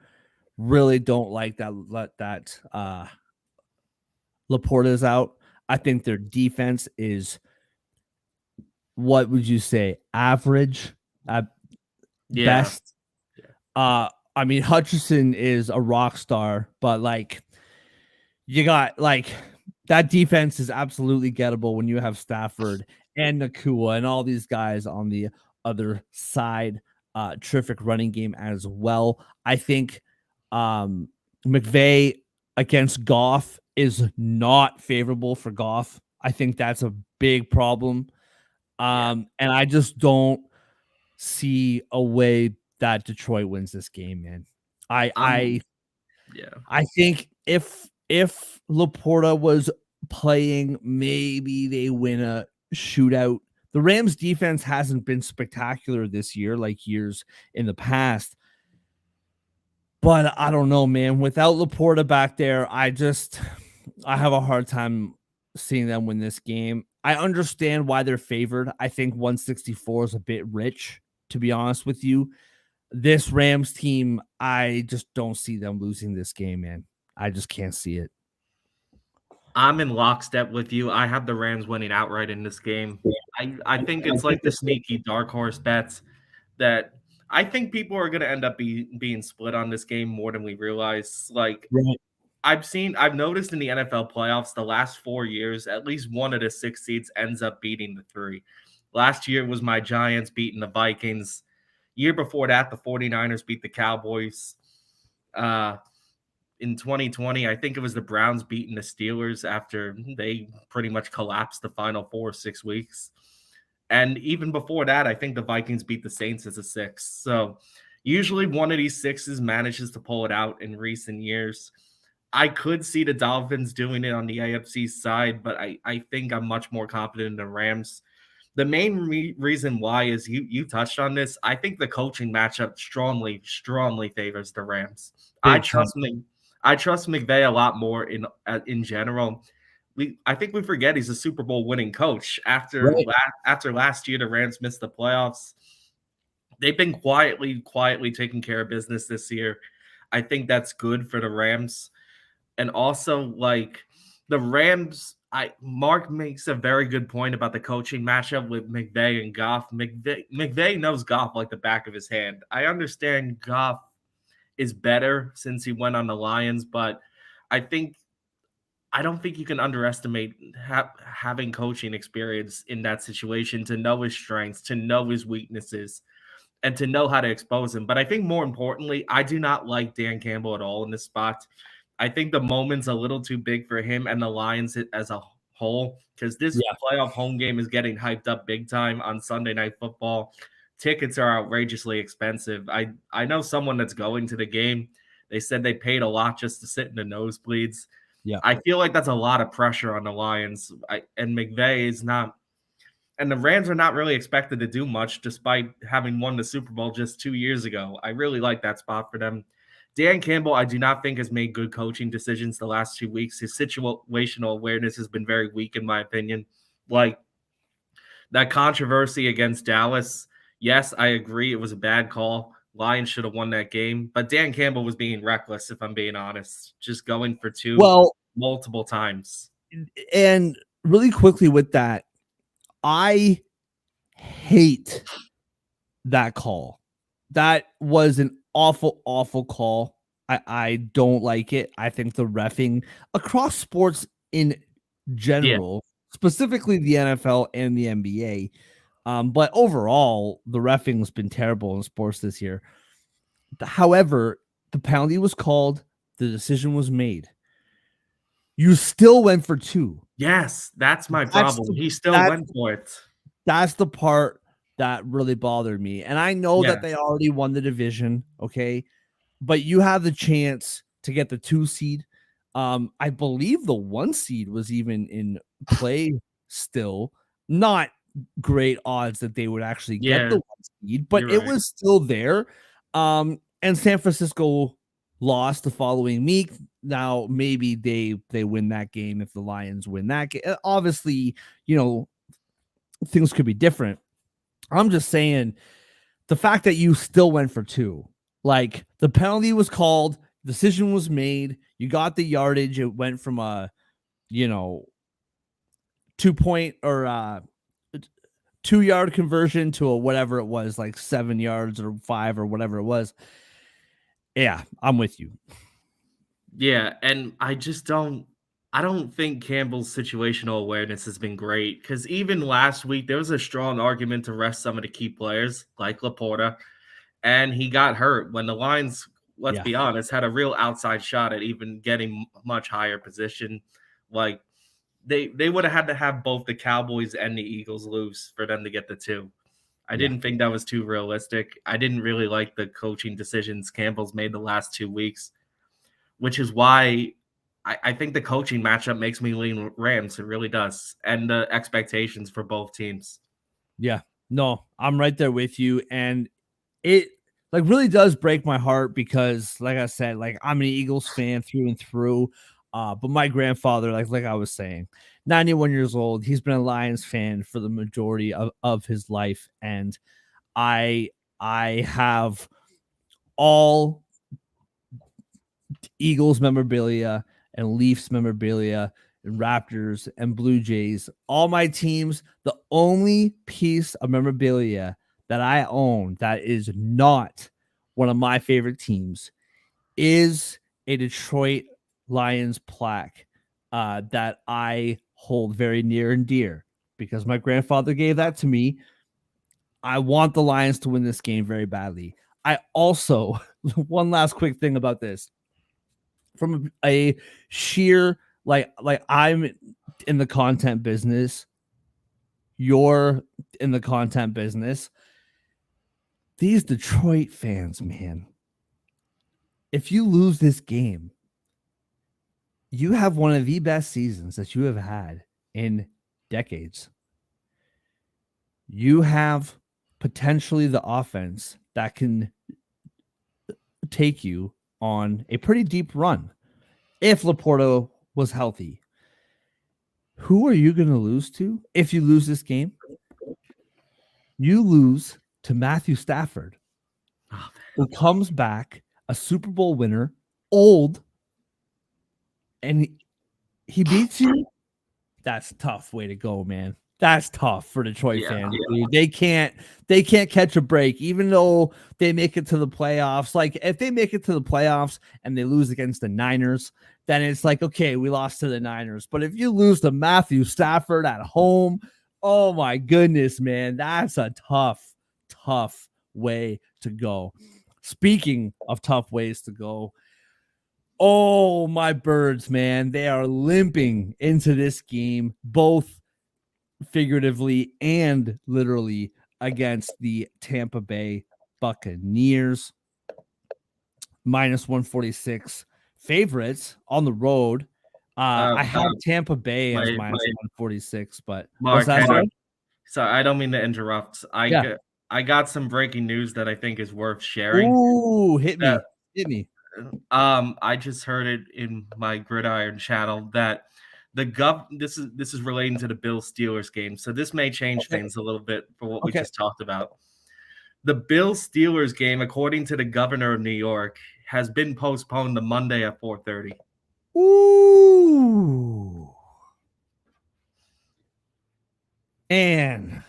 really don't like that Laporta is out. I think their defense is, what would you say, average at Yeah, best. I mean, Hutchinson is a rock star, but like you got like that defense is absolutely gettable when you have Stafford and Nakua and all these guys on the other side. Terrific running game as well. I think um McVay against Goff is not favorable for Goff. I think that's a big problem. yeah. And I just don't see a way that Detroit wins this game, man. I I I'm yeah. I think if Laporta was playing, maybe they win a shootout. The Rams defense hasn't been spectacular this year, like years in the past. But I don't know, man. Without Laporta back there, I have a hard time seeing them win this game. I understand why they're favored. I think 164 is a bit rich, to be honest with you. This Rams team, I just don't see them losing this game, man. I just can't see it. I'm in lockstep with you. I have the Rams winning outright in this game. I think it's like the sneaky dark horse bets that I think people are going to end up being split on this game more than we realize. Like Right. I've noticed in the NFL playoffs the last 4 years, at least one of the 6 seeds ends up beating the 3. Last year was my Giants beating the Vikings. Year before that, the 49ers beat the Cowboys. Uh, in 2020, I think it was the Browns beating the Steelers after they pretty much collapsed the final 4 or 6 weeks. And even before that, I think the Vikings beat the Saints as a 6. So usually one of these sixes manages to pull it out in recent years. I could see the Dolphins doing it on the AFC side, but I think I'm much more confident in the Rams. The main reason why is you touched on this. I think the coaching matchup strongly favors the Rams. I Big time. trust me. I trust McVay a lot more in general. I think we forget he's a Super Bowl winning coach. Right. After last year, the Rams missed the playoffs. They've been quietly taking care of business this year. I think that's good for the Rams. And also, like the Rams, I Mark makes a very good point about the coaching matchup with McVay and Goff. McVay knows Goff like the back of his hand. I understand Goff is better since he went on the Lions, but I think I don't think you can underestimate having coaching experience in that situation to know his strengths, to know his weaknesses, and to know how to expose him. But I think more importantly, I do not like Dan Campbell at all in this spot. I think the moment's a little too big for him and the Lions as a whole because this Yeah. playoff home game is getting hyped up big time on Sunday Night Football. Tickets are outrageously expensive. I know someone that's going to the game. They said they paid a lot just to sit in the nosebleeds. Yeah. I feel like that's a lot of pressure on the Lions. And McVay is not, and the Rams are not really expected to do much despite having won the Super Bowl just 2 years ago. I really like that spot for them. Dan Campbell, I do not think has made good coaching decisions the last 2 weeks. His situational awareness has been very weak, in my opinion. Like that controversy against Dallas, yes, I agree it was a bad call. Lions should have won that game, but Dan Campbell was being reckless, if I'm being honest, just going for 2 Well, multiple times. and really quickly with that, I hate that call. That was an awful, awful call. I don't like it. I think the reffing across sports in Yeah. general, specifically the NFL and the NBA, but overall, the reffing's been terrible in sports this year. However, the penalty was called, the decision was made. You still went for 2. Yes, that's my That's problem. the He still that's went for it. that's the part that really bothered me. And I know that Yeah. they already won the division, okay? But you have the chance to get the 2 seed. I believe the 1 seed was even in play still. Not great odds that they would actually get Yeah, the 1 seed, but you're it right. was still there. And San Francisco lost the following week. Now maybe they win that game if the Lions win that game. Obviously, you know, things could be different. I'm just saying the fact that you still went for 2, like the penalty was called, decision was made, you got the yardage, it went from a, you know, 2 point or 2 yard conversion to a whatever it was, like 7 yards or 5 or whatever it was. Yeah, I'm with you. Yeah, and I don't think Campbell's situational awareness has been great because even last week there was a strong argument to rest some of the key players like Laporta, and he got hurt when the Lions, let's Yeah. be honest, had a real outside shot at even getting much higher position. Like they would have had to have both the Cowboys and the Eagles lose for them to get the 2. I Yeah. didn't think that was too realistic. I didn't really like the coaching decisions Campbell's made the last 2 weeks, which is why I think the coaching matchup makes me lean Rams. It really does. And the expectations for both teams. Yeah. No, I'm right there with you. And it like really does break my heart because like I said, like I'm an Eagles fan through and through. But my grandfather, like I was saying, 91 years old, he's been a Lions fan for the majority of his life. And I I have all Eagles memorabilia and Leafs memorabilia and Raptors and Blue Jays, all my teams. The only piece of memorabilia that I own that is not one of my favorite teams is a Detroit Lions plaque that I hold very near and dear because my grandfather gave that to me. I want the Lions to win this game very badly. I also, one last quick thing about this from a sheer like I'm in the content business, you're in the content business. These Detroit fans, man, if you lose this game, you have one of the best seasons that you have had in decades. You have potentially the offense that can take you on a pretty deep run if Laporto was healthy. Who are you going to lose to if you lose this game? You lose to Matthew Stafford, Oh, who comes back a Super Bowl winner, old, and he beats you. That's a tough way to go, man. That's tough for Detroit yeah. fans, dude. They can't catch a break, even though they make it to the playoffs. Like if they make it to the playoffs and they lose against the Niners, then it's like, okay, we lost to the Niners. But if you lose to Matthew Stafford at home, oh my goodness, man, that's a tough, tough way to go. Speaking of tough ways to go, oh my birds, man, they are limping into this game, both figuratively and literally against the Tampa Bay Buccaneers. Minus 146 favorites on the road. I have Tampa Bay as My minus 146, but what's Mark, that? hang Sorry? on. Sorry, I don't mean to interrupt. Yeah. I got some breaking news that I think is worth sharing. Ooh, hit That me. Hit me. I just heard it in my Gridiron channel that This is relating to the Bills Steelers game, so this may change Okay. things a little bit for what we Okay. just talked about. The Bills Steelers game, according to the governor of New York, has been postponed to Monday at 4:30. Ooh. And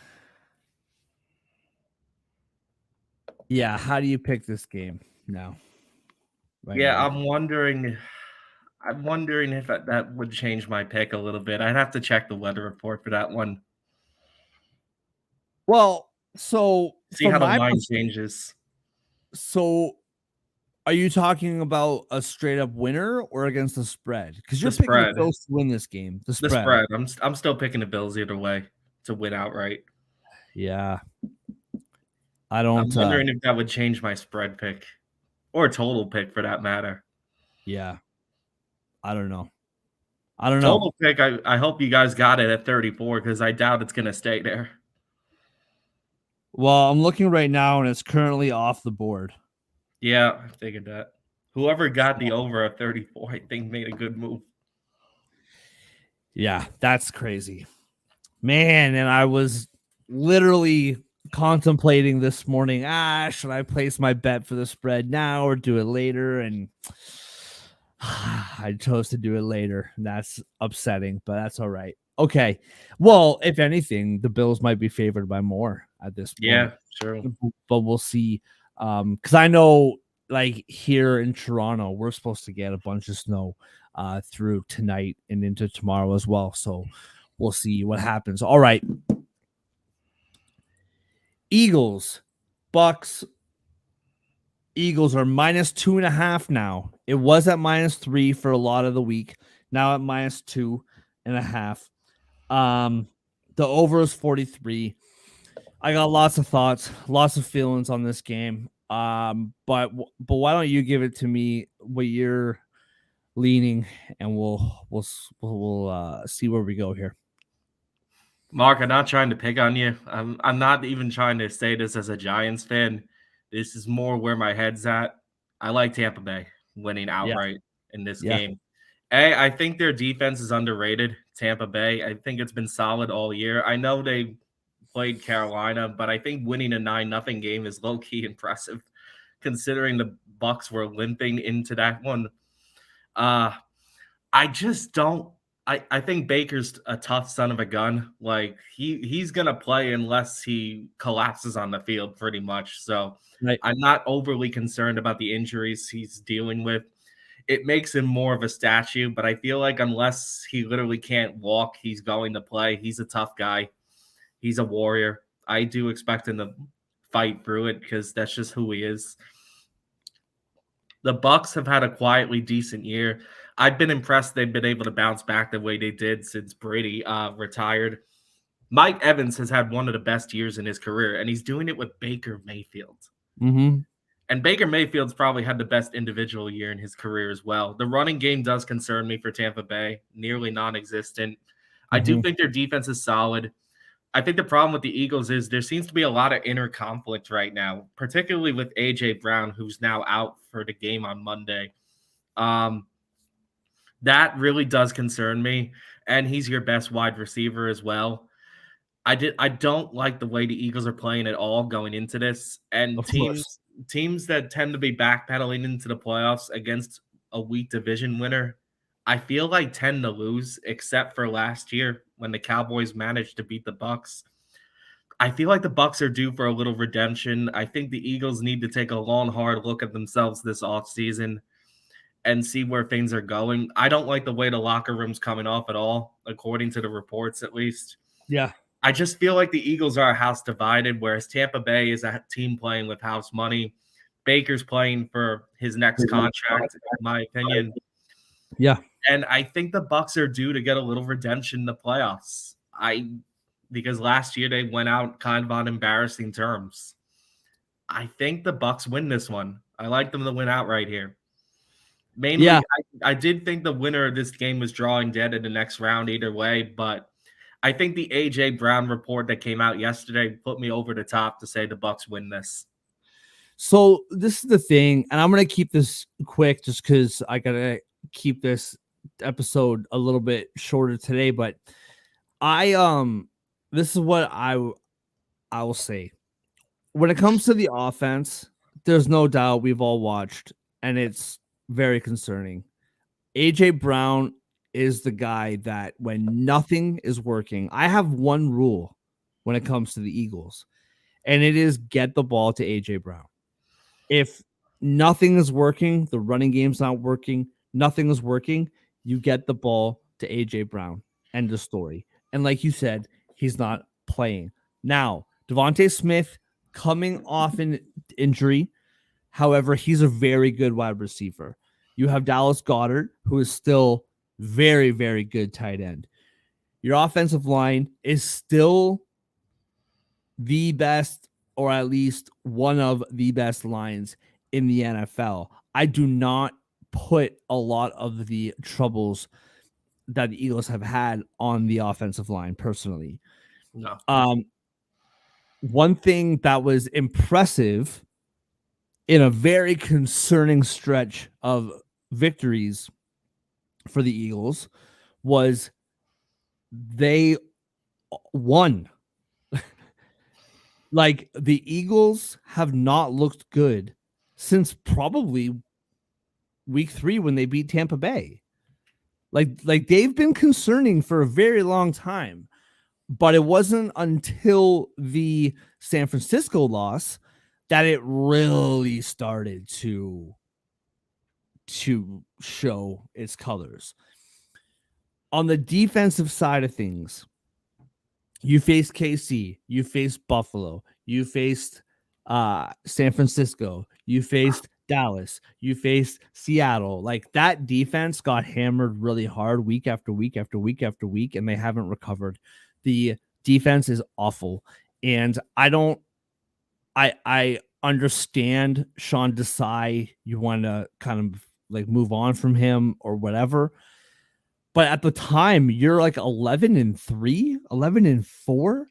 yeah, how do you pick this game now? Right Yeah, now. I'm wondering if that would change my pick a little bit. I'd have to check the weather report for that one. Well, so See from how the my line changes. so are you talking about a straight up winner or against the spread? Because The you're picking the spread. Bills to win this game. The The spread. spread. I'm still picking the Bills either way to win outright. Yeah. I I'm don't wondering if that would change my spread pick or total pick for that matter. yeah. I don't know. I don't know. Total pick, I hope you guys got it at 34 because I doubt it's going to stay there. Well, I'm looking right now and it's currently off the board. Yeah, I figured that. Whoever got the over at 34, I think, made a good move. Yeah, that's crazy. Man, and I was literally contemplating this morning, should I place my bet for the spread now or do it later? And I chose to do it later. And that's upsetting, but that's all right. Okay. Well, if anything, the Bills might be favored by more at this point. Yeah, sure. But we'll see. Because I know like here in Toronto, we're supposed to get a bunch of snow through tonight and into tomorrow as well. So we'll see what happens. All right. Eagles, Bucks. Eagles are -2.5 now. It was at -3 for a lot of the week. Now at -2.5. The over is 43. I got lots of thoughts, lots of feelings on this game. But why don't you give it to me what you're leaning, and we'll see where we go here. Mark, I'm not trying to pick on you. I'm not even trying to say this as a Giants fan. This is more where my head's at. I like Tampa Bay winning Yeah, outright in this yeah. game. I think their defense is underrated. Tampa Bay. I think it's been solid all year. I know they played Carolina, but I think winning a 9-0 game is low key impressive, considering the Bucks were limping into that one. I just don't. I think Baker's a tough son of a gun. Like he's gonna play unless he collapses on the field, pretty much. So Right. I'm not overly concerned about the injuries he's dealing with. It makes him more of a statue, but I feel like unless he literally can't walk, he's going to play. He's a tough guy. He's a warrior. I do expect him to fight through it because that's just who he is. The Bucks have had a quietly decent year. I've been impressed they've been able to bounce back the way they did since Brady retired. Mike Evans has had one of the best years in his career, and he's doing it with Baker Mayfield. Mm-hmm. And Baker Mayfield's probably had the best individual year in his career as well. The running game does concern me for Tampa Bay, nearly non-existent. I do think their defense is solid. I think the problem with the Eagles is there seems to be a lot of inner conflict right now, particularly with A.J. Brown, who's now out for the game on Monday. That really does concern me, and he's your best wide receiver as well. I don't like the way the Eagles are playing at all going into this, and Of course. teams that tend to be backpedaling into the playoffs against a weak division winner, I feel like tend to lose, except for last year when the Cowboys managed to beat the Bucks. I feel like the Bucks are due for a little redemption. I think the Eagles need to take a long, hard look at themselves this offseason and see where things are going. I don't like the way the locker room's coming off at all, according to the reports at least. Yeah. I just feel like the Eagles are a house divided, whereas Tampa Bay is a team playing with house money. Baker's playing for his next contract, in my opinion. Yeah. And I think the Bucks are due to get a little redemption in the playoffs. Because last year they went out kind of on embarrassing terms. I think the Bucks win this one. I like them to win out right here. Mainly, Yeah. I did think the winner of this game was drawing dead in the next round either way, but I think the A.J. Brown report that came out yesterday put me over the top to say the Bucks win this. So this is the thing, and I'm gonna keep this quick just because I gotta keep this episode a little bit shorter today, but I this is what I will say. When it comes to the offense, there's no doubt we've all watched, and it's very concerning. AJ Brown is the guy that when nothing is working, I have one rule when it comes to the Eagles, and it is get the ball to AJ Brown. If nothing is working, the running game's not working, nothing is working, you get the ball to AJ Brown. End of story. And like you said, he's not playing. Now, Devontae Smith coming off an injury. However, he's a very good wide receiver. You have Dallas Goedert, who is still very, very good tight end. Your offensive line is still the best, or at least one of the best lines in the NFL. I do not put a lot of the troubles that the Eagles have had on the offensive line personally. No. One thing that was impressive in a very concerning stretch of victories for the Eagles was they won. Like the Eagles have not looked good since probably week 3 when they beat Tampa Bay. Like they've been concerning for a very long time, but it wasn't until the San Francisco loss that it really started to show its colors. On the defensive side of things, you faced KC, you faced Buffalo, you faced San Francisco, you faced Dallas, you faced Seattle. Like that defense got hammered really hard week after week after week after week, and they haven't recovered. The defense is awful, and I understand Sean Desai. You want to kind of like move on from him or whatever. But at the time, you're like 11-3, 11-4,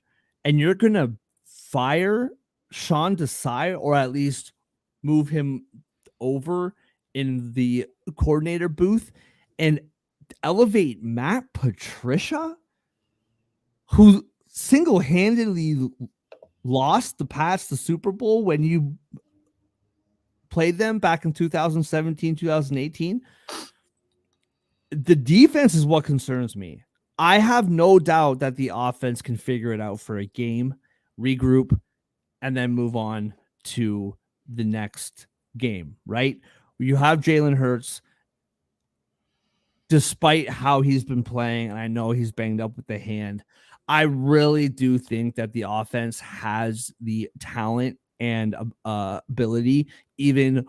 and you're going to fire Sean Desai or at least move him over in the coordinator booth and elevate Matt Patricia, who single-handedly lost the Pats the Super Bowl when you played them back in 2017, 2018. The defense is what concerns me. I have no doubt that the offense can figure it out for a game, regroup, and then move on to the next game, right? You have Jalen Hurts, despite how he's been playing, and I know he's banged up with the hand. I really do think that the offense has the talent and ability, even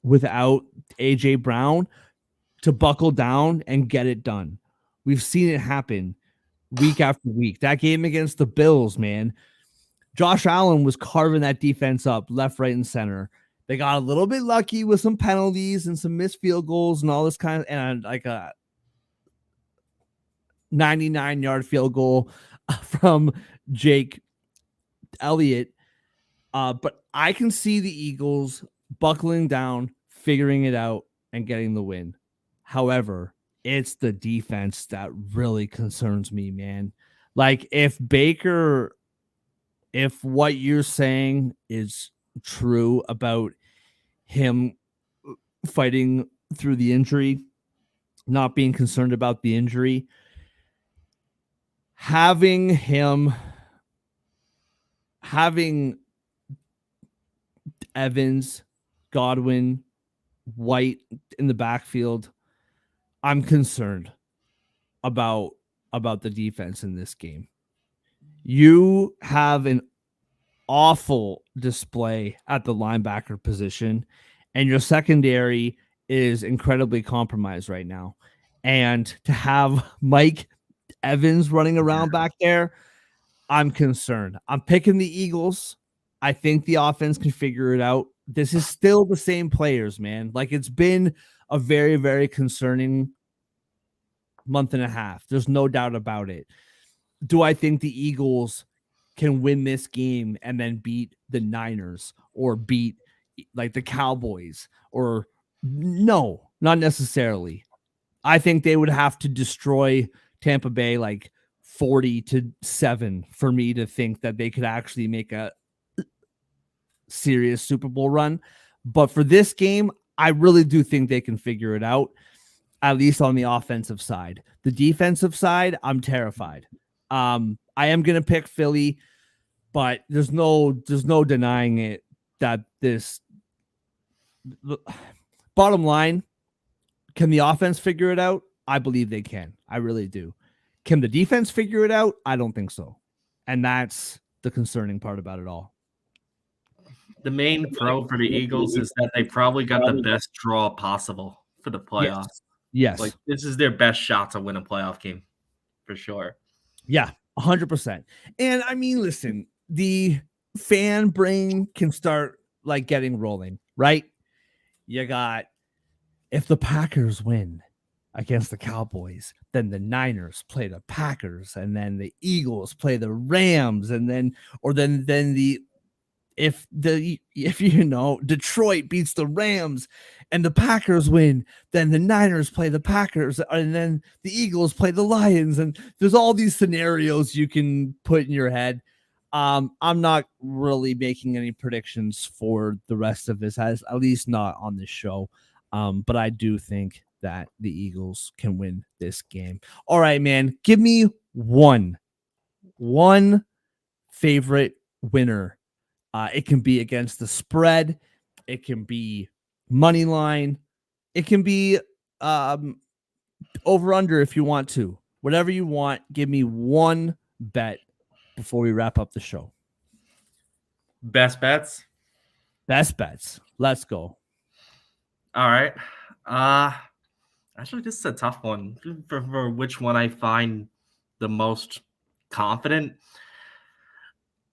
without AJ Brown, to buckle down and get it done. We've seen it happen week after week. That game against the Bills, man, Josh Allen was carving that defense up left, right, and center. They got a little bit lucky with some penalties and some missed field goals and all this kind of, and like a 99-yard field goal from Jake Elliott. But I can see the Eagles buckling down, figuring it out, and getting the win. However, it's the defense that really concerns me, man. Like if what you're saying is true about him fighting through the injury, not being concerned about the injury, having Evans, Godwin, White in the backfield, I'm concerned about the defense in this game. You have an awful display at the linebacker position, and your secondary is incredibly compromised right now. And to have Mike Evans running around back there, I'm concerned. I'm picking the Eagles. I think the offense can figure it out. This is still the same players, man. Like it's been a very, very concerning month and a half. There's no doubt about it. Do I think the Eagles can win this game and then beat the Niners or beat like the Cowboys or No, not necessarily. I think they would have to destroy Tampa Bay like 40-7 for me to think that they could actually make a serious Super Bowl run. But for this game, I really do think they can figure it out, at least on the offensive side. The defensive side, I'm terrified. I am gonna pick Philly, but there's no denying it that this bottom line, can the offense figure it out? I believe they can. I really do. Can the defense figure it out? I don't think so. And that's the concerning part about it all. The main pro for the Eagles is that they probably got the best draw possible for the playoffs. Yes. Yes. Like, this is their best shot to win a playoff game, for sure. Yeah, 100%. And I mean, listen, the fan brain can start like getting rolling, right? You got, if the Packers win against the Cowboys, then the Niners play the Packers, and then the Eagles play the Rams, and then the if you know Detroit beats the Rams and the Packers win, then the Niners play the Packers, and then the Eagles play the Lions, and there's all these scenarios you can put in your head. I'm not really making any predictions for the rest of this, at least not on this show. But I do think that the Eagles can win this game. All right, man, give me one favorite winner. It can be against the spread. It can be money line. It can be over under if you want to. Whatever you want. Give me one bet before we wrap up the show. Best bets? Best bets. Let's go. All right. Actually, this is a tough one for which one I find the most confident.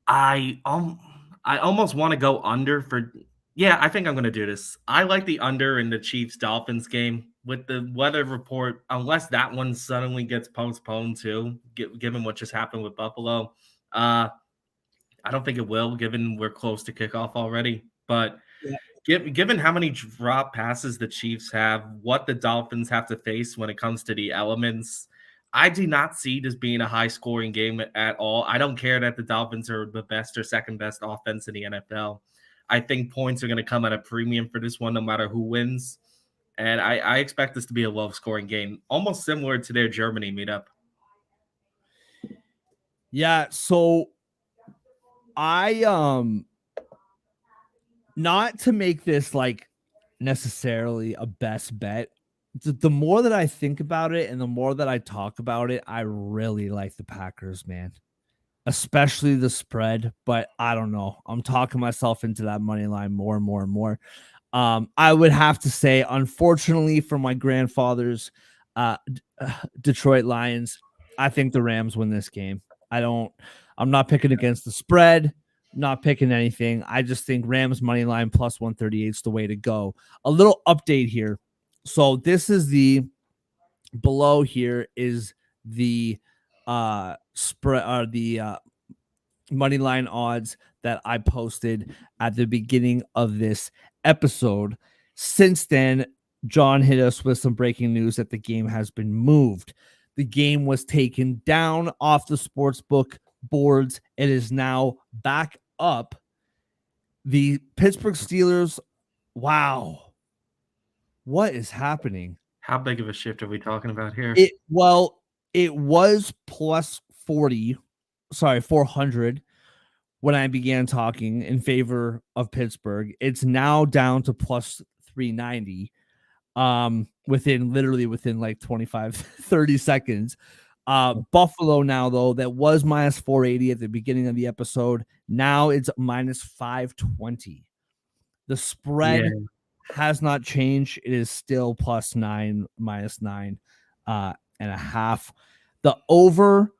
I almost want to go under for. Yeah, I think I'm going to do this. I like the under in the Chiefs Dolphins game with the weather report, unless that one suddenly gets postponed too, given what just happened with Buffalo. I don't think it will, given we're close to kickoff already. But given how many drop passes the Chiefs have, what the Dolphins have to face when it comes to the elements, I do not see this being a high-scoring game at all. I don't care that the Dolphins are the best or second-best offense in the NFL. I think points are going to come at a premium for this one, no matter who wins. And I expect this to be a low-scoring game, almost similar to their Germany meetup. Yeah, so I not to make this like necessarily a best bet. The more that I think about it and the more that I talk about it, I really like the Packers, man. Especially the spread, but I don't know. I'm talking myself into that money line more and more and more. I would have to say, unfortunately, for my grandfather's Detroit Lions, I think the Rams win this game. I'm not picking against the spread, not picking anything. I just think Rams money line plus 138 is the way to go. A little update here. So this is below here is the spread or the money line odds that I posted at the beginning of this episode. Since then, John hit us with some breaking news that the game has been moved. The game was taken down off the sportsbook boards. It is now back up. The Pittsburgh Steelers, wow. What is happening? How big of a shift are we talking about here? It was plus 400 when I began talking in favor of Pittsburgh. It's now down to plus 390 within like 25 30 seconds. Buffalo now, though, that was minus 480 at the beginning of the episode. Now it's minus 520. The spread has not changed. It is still plus 9, minus 9 and a half. The over,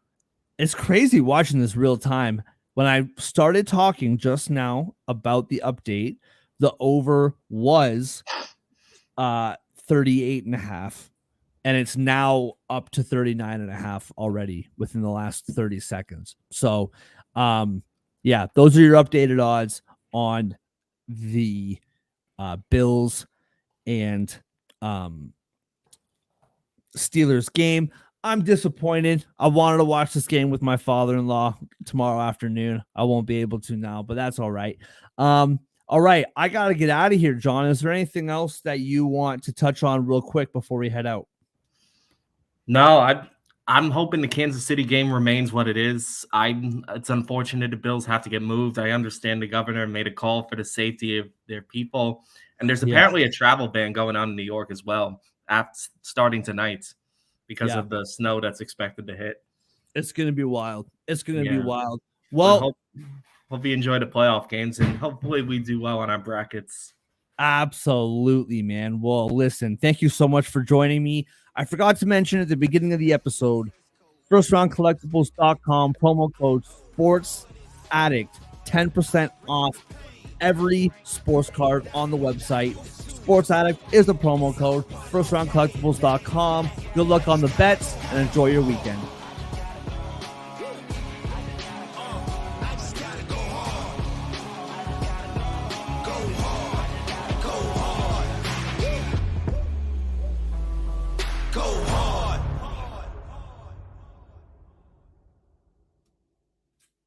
it's crazy watching this real time. When I started talking just now about the update, the over was 38 and a half, and it's now up to 39 and a half already within the last 30 seconds. So, yeah, those are your updated odds on the Bills and Steelers game. I'm disappointed. I wanted to watch this game with my father-in-law tomorrow afternoon. I won't be able to now, but that's all right. All right, I got to get out of here, John. Is there anything else that you want to touch on real quick before we head out? No, I'm hoping the Kansas City game remains what it is. It's unfortunate the Bills have to get moved. I understand the governor made a call for the safety of their people, and there's Yeah. apparently a travel ban going on in New York as well, starting tonight because Yeah. of the snow that's expected to hit. It's going to be wild. It's going to be Yeah. wild. But Well, hope you enjoy the playoff games, and hopefully we do well on our brackets. absolutely, man. Well, listen, thank you so much for joining me. I forgot to mention at the beginning of the episode, firstroundcollectibles.com, promo code sports addict, 10% off every sports card on the website. Sports Addict is the promo code. Firstroundcollectibles.com. Good luck on the bets and enjoy your weekend.